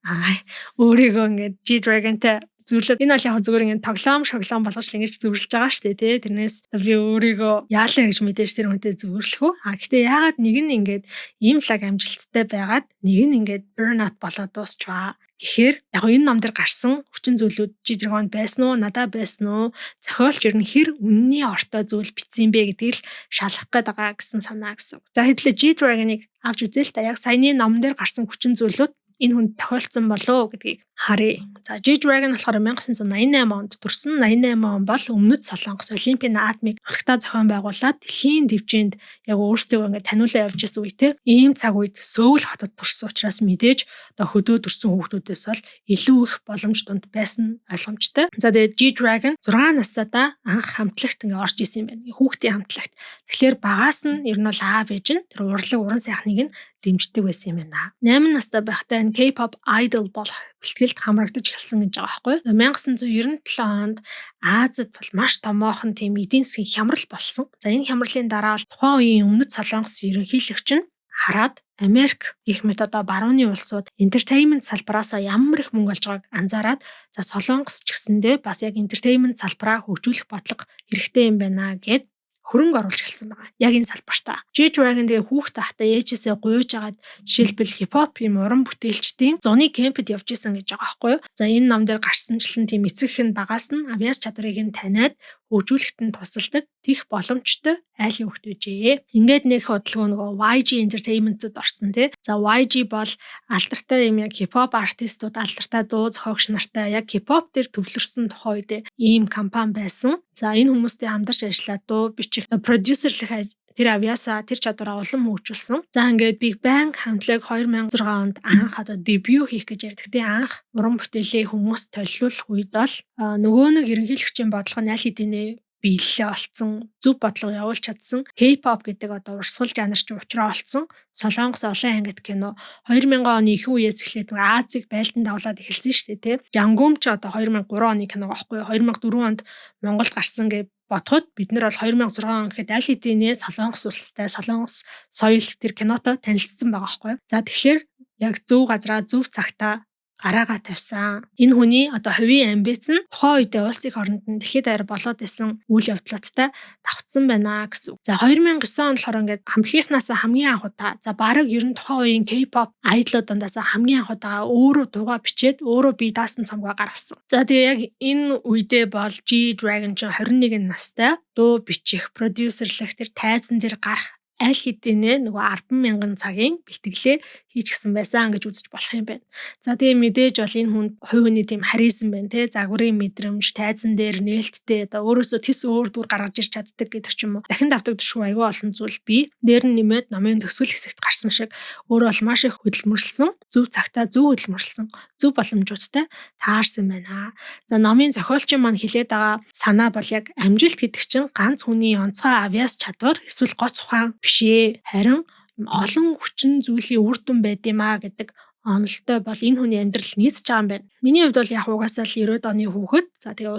өөрийгөө ингээд G-Dragon-тай зөвлөд энэ бол яг зүгээр ингэ тоглоом шоглоом болгож л ингэж зөвлөж байгаа шүү дээ тий. Тэрнээс би өөрийгөө яалаа гэж мэдээж тэр хүнтэй зөвлөх үү. Гэхдээ яагаад нэг нь ингэж ийм лаг амжилттай байгаад нэг нь ингэж burnout болоод дуусчваа. Тэгэхээр яг энэ ном дээр гарсан хүчин зүйлүүд G-Dragon байсан уу, надад байсан уу, зохиолч ер нь хэр үнний ортой зүйл бичсэн бэ гэдгийг л шалгах гээд байгаа гэсэн санаа гэсэн. За хэдлээ G-Dragon-ыг авч үзээл та яг саяны ном дээр гарсан хүчин зүйлүүд энэ хүн тохиолдсон болоо гэдгийг харъя. За G-Dragon болохоор 1988 онд төрсөн. 88 он бол Өмнөд Солонгос Олимпийн наадмыг хургатаа зохион байгуулад дэлхийн дэвжээнд яг өөрсдөө ингээд таниулаа явж исэн үетэй ийм цаг үед Сөүл хотод төрсөн учраас мэдээж одоо хөдөө төрсэн хүүхдүүдээс бол илүү их боломж дунд байсан ойлгомжтой. За тэгээд G-Dragon 6 настайдаа анх хамтлагт ингээд орж исэн юм байна. Хүүхдийн хамтлагт. Тэгэхээр багаас нь ер нь бол аав ээж нь тэр урлаг уран сайхныг нь дэмждэг байсан юм байна. 8 настай байхдаа энэ K-pop idol болох бэлтгэлд хамрагдаж эхэлсэн гэж байгаа байхгүй. 1997 онд Азид бол маш томоохон тийм эдийн засгийн хямрал болсон. За энэ хямралын дараа тухайн үеийн Өмнөд Солонгос ерөнхийлөгч нь хараад Америк гэх мэт одоо барууны улсууд entertainment салбараас ямар их мөнгө олж байгааг анзаараад за Солонгос ч гэсэндээ бас яг entertainment салбараа хөгжүүлэх бодлого хэрэгтэй юм байна гэд хөрөнгө оруулж эхэлсэн ажилласан байгаа. Яг энэ салбартаа. G-Dragon тэгээ хүүхд тахта ээжээсээ гуйж агаад жишээлбэл хипхоп юм уран бүтээлчдийн зуны кемпэд явж исэн гэж байгаа байхгүй юу? За энэ ном дээр гарсанчлан тийм эцэг хэн багаас нь авиас чадрыг нь таниад хөгжүүлэхэд нь тусалдаг тех боломжтой айлын хөвгт үжээ. Ингээд нэг хөдөлгөөн нөгөө YG Entertainment-д орсон тий. За YG бол алдартай юм яг хипхоп артистууд, алдартай дуу зохиогч нартай яг хипхоп дээр төвлөрсөн тухай үед ийм компани байсан. За энэ хүмүүстэй хамтарч ажиллаад дуу бичих, продюсерлэх тэр авиасаа тэр чадвараа улам хөгжүүлсэн. За ингээд Big Bang хамтлаг 2006 онд анх дебют хийх гэж ярьдаг. Тэ анх уран бүтээлээ хүмүүс толиулах үед бол нөгөө нэг ерөнхийлөгчийн бодлого нь аль хэдийнэ биелэлээ олцсон, зөв бодлого явуулж чадсан. K-pop гэдэг урсгал жанрч учраа олцсон. Солонгос олон ангид кино 2000 оны их үеэс эхлээд Азийг байлдан давлаад эхэлсэн шүү дээ, тэ. Жангум ч 2003 оны кино байхгүй 2004 онд Монголд гарсан гэж бодоход бид нар бол 2006 он гэхэд аль хэдийнэ Солонгос улстай, Солонгос соёл тэр кинотой танилцсан байгаа байхгүй. За тэгэхээр яг зөв газараа зөв цагтаа гараагаа тавьсан. Энэ хүний хувийн амбиц нь тухайн үедээ улс их оронд нь дэлхийд даяар болоод исэн үйл явдлуудтай давтсан байна гэсэн. За 2009 онд болохоор ингээд хамтлагийнхнаас хамгийн анх удаа за бараг ер нь тухайн үеийн K-pop айдлууд дундаас хамгийн анх удаа өөрөө дуугаа бичээд өөрөө бие даасан цомгоо гаргасан. За тэгээ яг энэ үедээ бол G-Dragon ч 21 настай дуу бичих, продюсерлэх тэр тайзан дээр гарах аль хэдийнэ нөгөө 10,000 цагийн бэлтгэлээ хийчихсэн байсан гэж үзэж болох юм байна. За тэгээ мэдээж бол энэ хүн хувь хүний тийм харизм байна те загварын мэдрэмж, тайзан дээр нээлттэй өөрөөсөө тис өөр дүр гаргаж ирч чаддаг гэдэг ч юм уу. Дахин давтагдчихгүй аюул олон зүйл бий. Дээр нь нэмээд номын төгсгөл хэсэгт гарсан шиг өөрөө бол маш их хөдөлмөрлсөн, зөв цагтаа зөв хөдөлмөрлсөн, зөв боломжуудтай таарсан байна. За номын зохиолчин маань хэлээд байгаа санаа бол яг амжилт гэдэг чинь ганц хүний онцгой авиас чадвар эсвэл гоц ухаан бишээ. Харин олон хүчин зүйлийн үр дүн байд юм а гэдэг онолтой бол энэ хүний амьдрал нийцж байгаа юм байна. Миний хувьд бол яг угаасаа л 90-ад оны хүүхэд. За тэгээ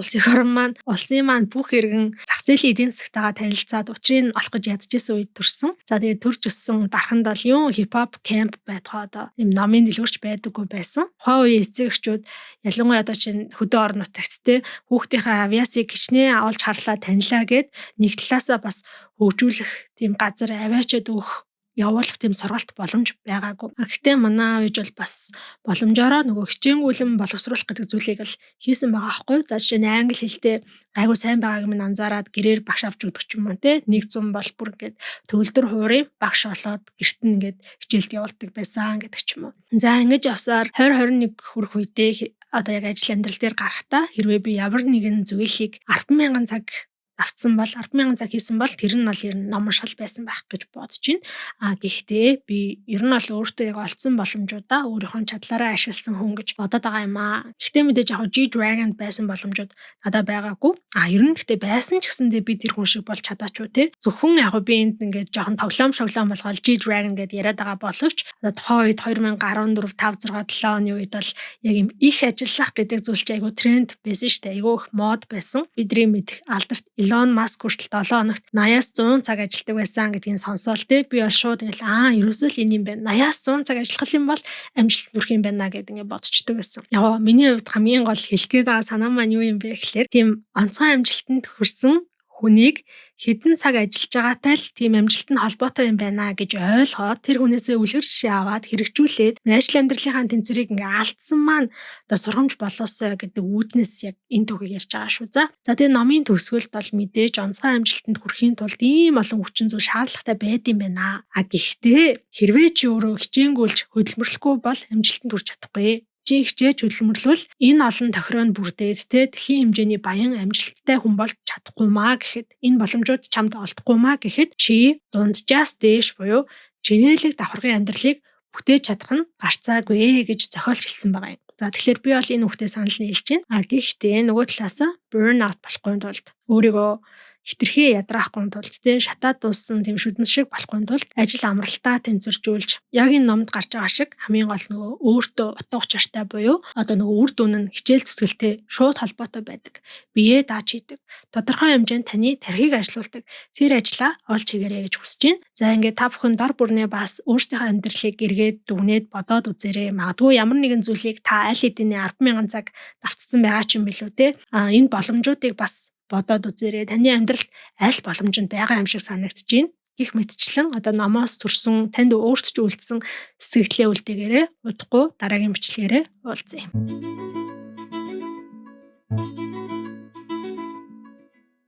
улсын маань бүх иргэн зах зээлийн эдийн засгтайгаа танилцаад учрыг олох гэж ядж исэн үед төрсөн. За тэгээ төрж өссөн дарханд бол юм хипхоп кемп байдгаа юм номын дэлгүүрч байдаггүй байсан. Тухайн үеийн эцэг эхчүүд ялангуяа чинь хөдөө орон нутагт те хүүхдийнхээ авиасыг хичнээн авалж харлаа танилаа гэд нэг талаасаа бас хөгжүүлэх тийм газар аваачаад өгөх явуулах тийм сургалт боломж байгаагүй. Гэхдээ манай ээж бол бас боломжоор нөгөө хичээнгүйлэн боловсруулах гэдэг зүйлийг л хийсэн байгаа аахгүй. За жишээ нь англи хэлтэй айгуу сайн байгааг минь анзаараад гэрээр багш авч өгдөг ч юм уу те 100 бол бүр ингээд төгөлдөр хуурын багш олоод гэрт нь ингээд хичээлд явуулдаг байсан гэдэг ч юм уу. За ингэж явсаар 2021 хүрэх үедээ яг ажил амьдрал дээр гарахтаа хэрвээ би ямар нэгэн зүйлийг 10,000 цаг давтсан бол 10,000 цаг хийсэн бол тэр нь бол ер нь ном уншил байсан байх гэж бодож байна. Гэхдээ би ер нь бол өөртөө яг олцсон боломжуудаа өөрийнхөө чадлаараа ашигласан хүн гэж бодоод байгаа юм аа. Гэхдээ мэдээж яг G-Dragon байсан боломжууд надад байгаагүй. Ер нь гэхдээ байсан ч гэсэндээ би тэр хүн шиг болж чадаач уу те. Зөвхөн яг би энд ингээд жоохон тоглоом болгоод G-Dragon гэдээ яриад байгаа боловч тухайн үед 2014 5 6 7 оны үед бол яг юм их ажиллах гэдэг зүйл чинь айгу тренд байсан шүү дээ. Айгу их мод байсан. Бидний мэдих алдарт Elon Musk хүртэл 7 хоногт 80-аас 100 цаг ажилладаг байсан гэдгийг сонсоол те би бол шууд ингээл ерөөсөө л энэ юм байна. 80-аас 100 цаг ажиллах юм бол амжилт хүрэх юм байна гэдээ ингээд бодчихдөг байсан. Яг миний хувьд хамгийн гол хэлэх гээд байгаа санаа маань юу юм бэ гэхээр тийм онцгой амжилтанд хүрсэн хүнийг хэдэн цаг ажиллаж байгаатай л тийм амжилтанд холбоотой юм байна гэж ойлгоод тэр хүнээсээ үлгэр жишээ аваад хэрэгжүүлээд ажил амьдралынхаа тэнцвэрийг ингээ алдсан маань сургамж болоосоо гэдэг үүднээс яг энэ төгөг ярьж байгаа шүү. За тэгээ номын төгсгөлд бол мэдээж онцгой амжилтанд хүрэхийн тулд ийм олон хүчин зүйл шаардлагатай байд юм байна. Гэхдээ хэрвээ чи өөрөө хичээнгүйлж хөдөлмөрлөхгүй бол амжилтанд хүрч чадахгүй. Хичээж хөдөлмөрлөл энэ олон тохироонд бүрдээд те дэлхийн хэмжээний баян амжилттай хүн болж чадахгүй маа гэхэд энэ боломжууд чамд олдохгүй маа гэхэд чи дунджаас дээш буюу чинэлэг давхаргын амьдралыг бүтээж чадах нь гарцаагүй гэж зохиолч хэлсэн байгаа юм. За тэгэхээр би бол энэ үгтээ санал нийлж байна. Гэхдээ нөгөө талаасаа burn out болохгүй тулд өөрийгөө хитрхээ ядраахгүй тулд те шатаад дууссан тийм шүдэн шиг болохгүй тулд ажил амралтаа тэнцвэржүүлж яг энэ номд гарч байгаа шиг хамгийн гол нөгөө өөртөө утга учиртай буюу нөгөө үр дүн нь хичээл зүтгэлтэй шууд холбоотой байдаг. Биеэ дааж хийдэг. Тодорхой хэмжээнд таны тархийг ажилуулдаг. Тэр ажлаа олж хийгээрэй гэж хүсэж байна. За ингээд та бүхэн дор бүрнээ бас өөрсдийнхөө амьдралыг эргээд дүгнээд бодоод үзээрэй. Магадгүй ямар нэгэн зүйлийг та аль хэдийн 10,000 цаг давтсан байгаа ч юм билүү те. Энэ боломжуудыг бас бодоод үзээрэй. Таны амьдралд аль боломжинд байгаа юм шиг санагдаж байна. Гэх мэтчлэн одоо номоос төрсөн танд өөрт ч үлдсэн сэтгэлээ үлдээгээрэй. Удахгүй дараагийн бичлэгээрээ уулзъя.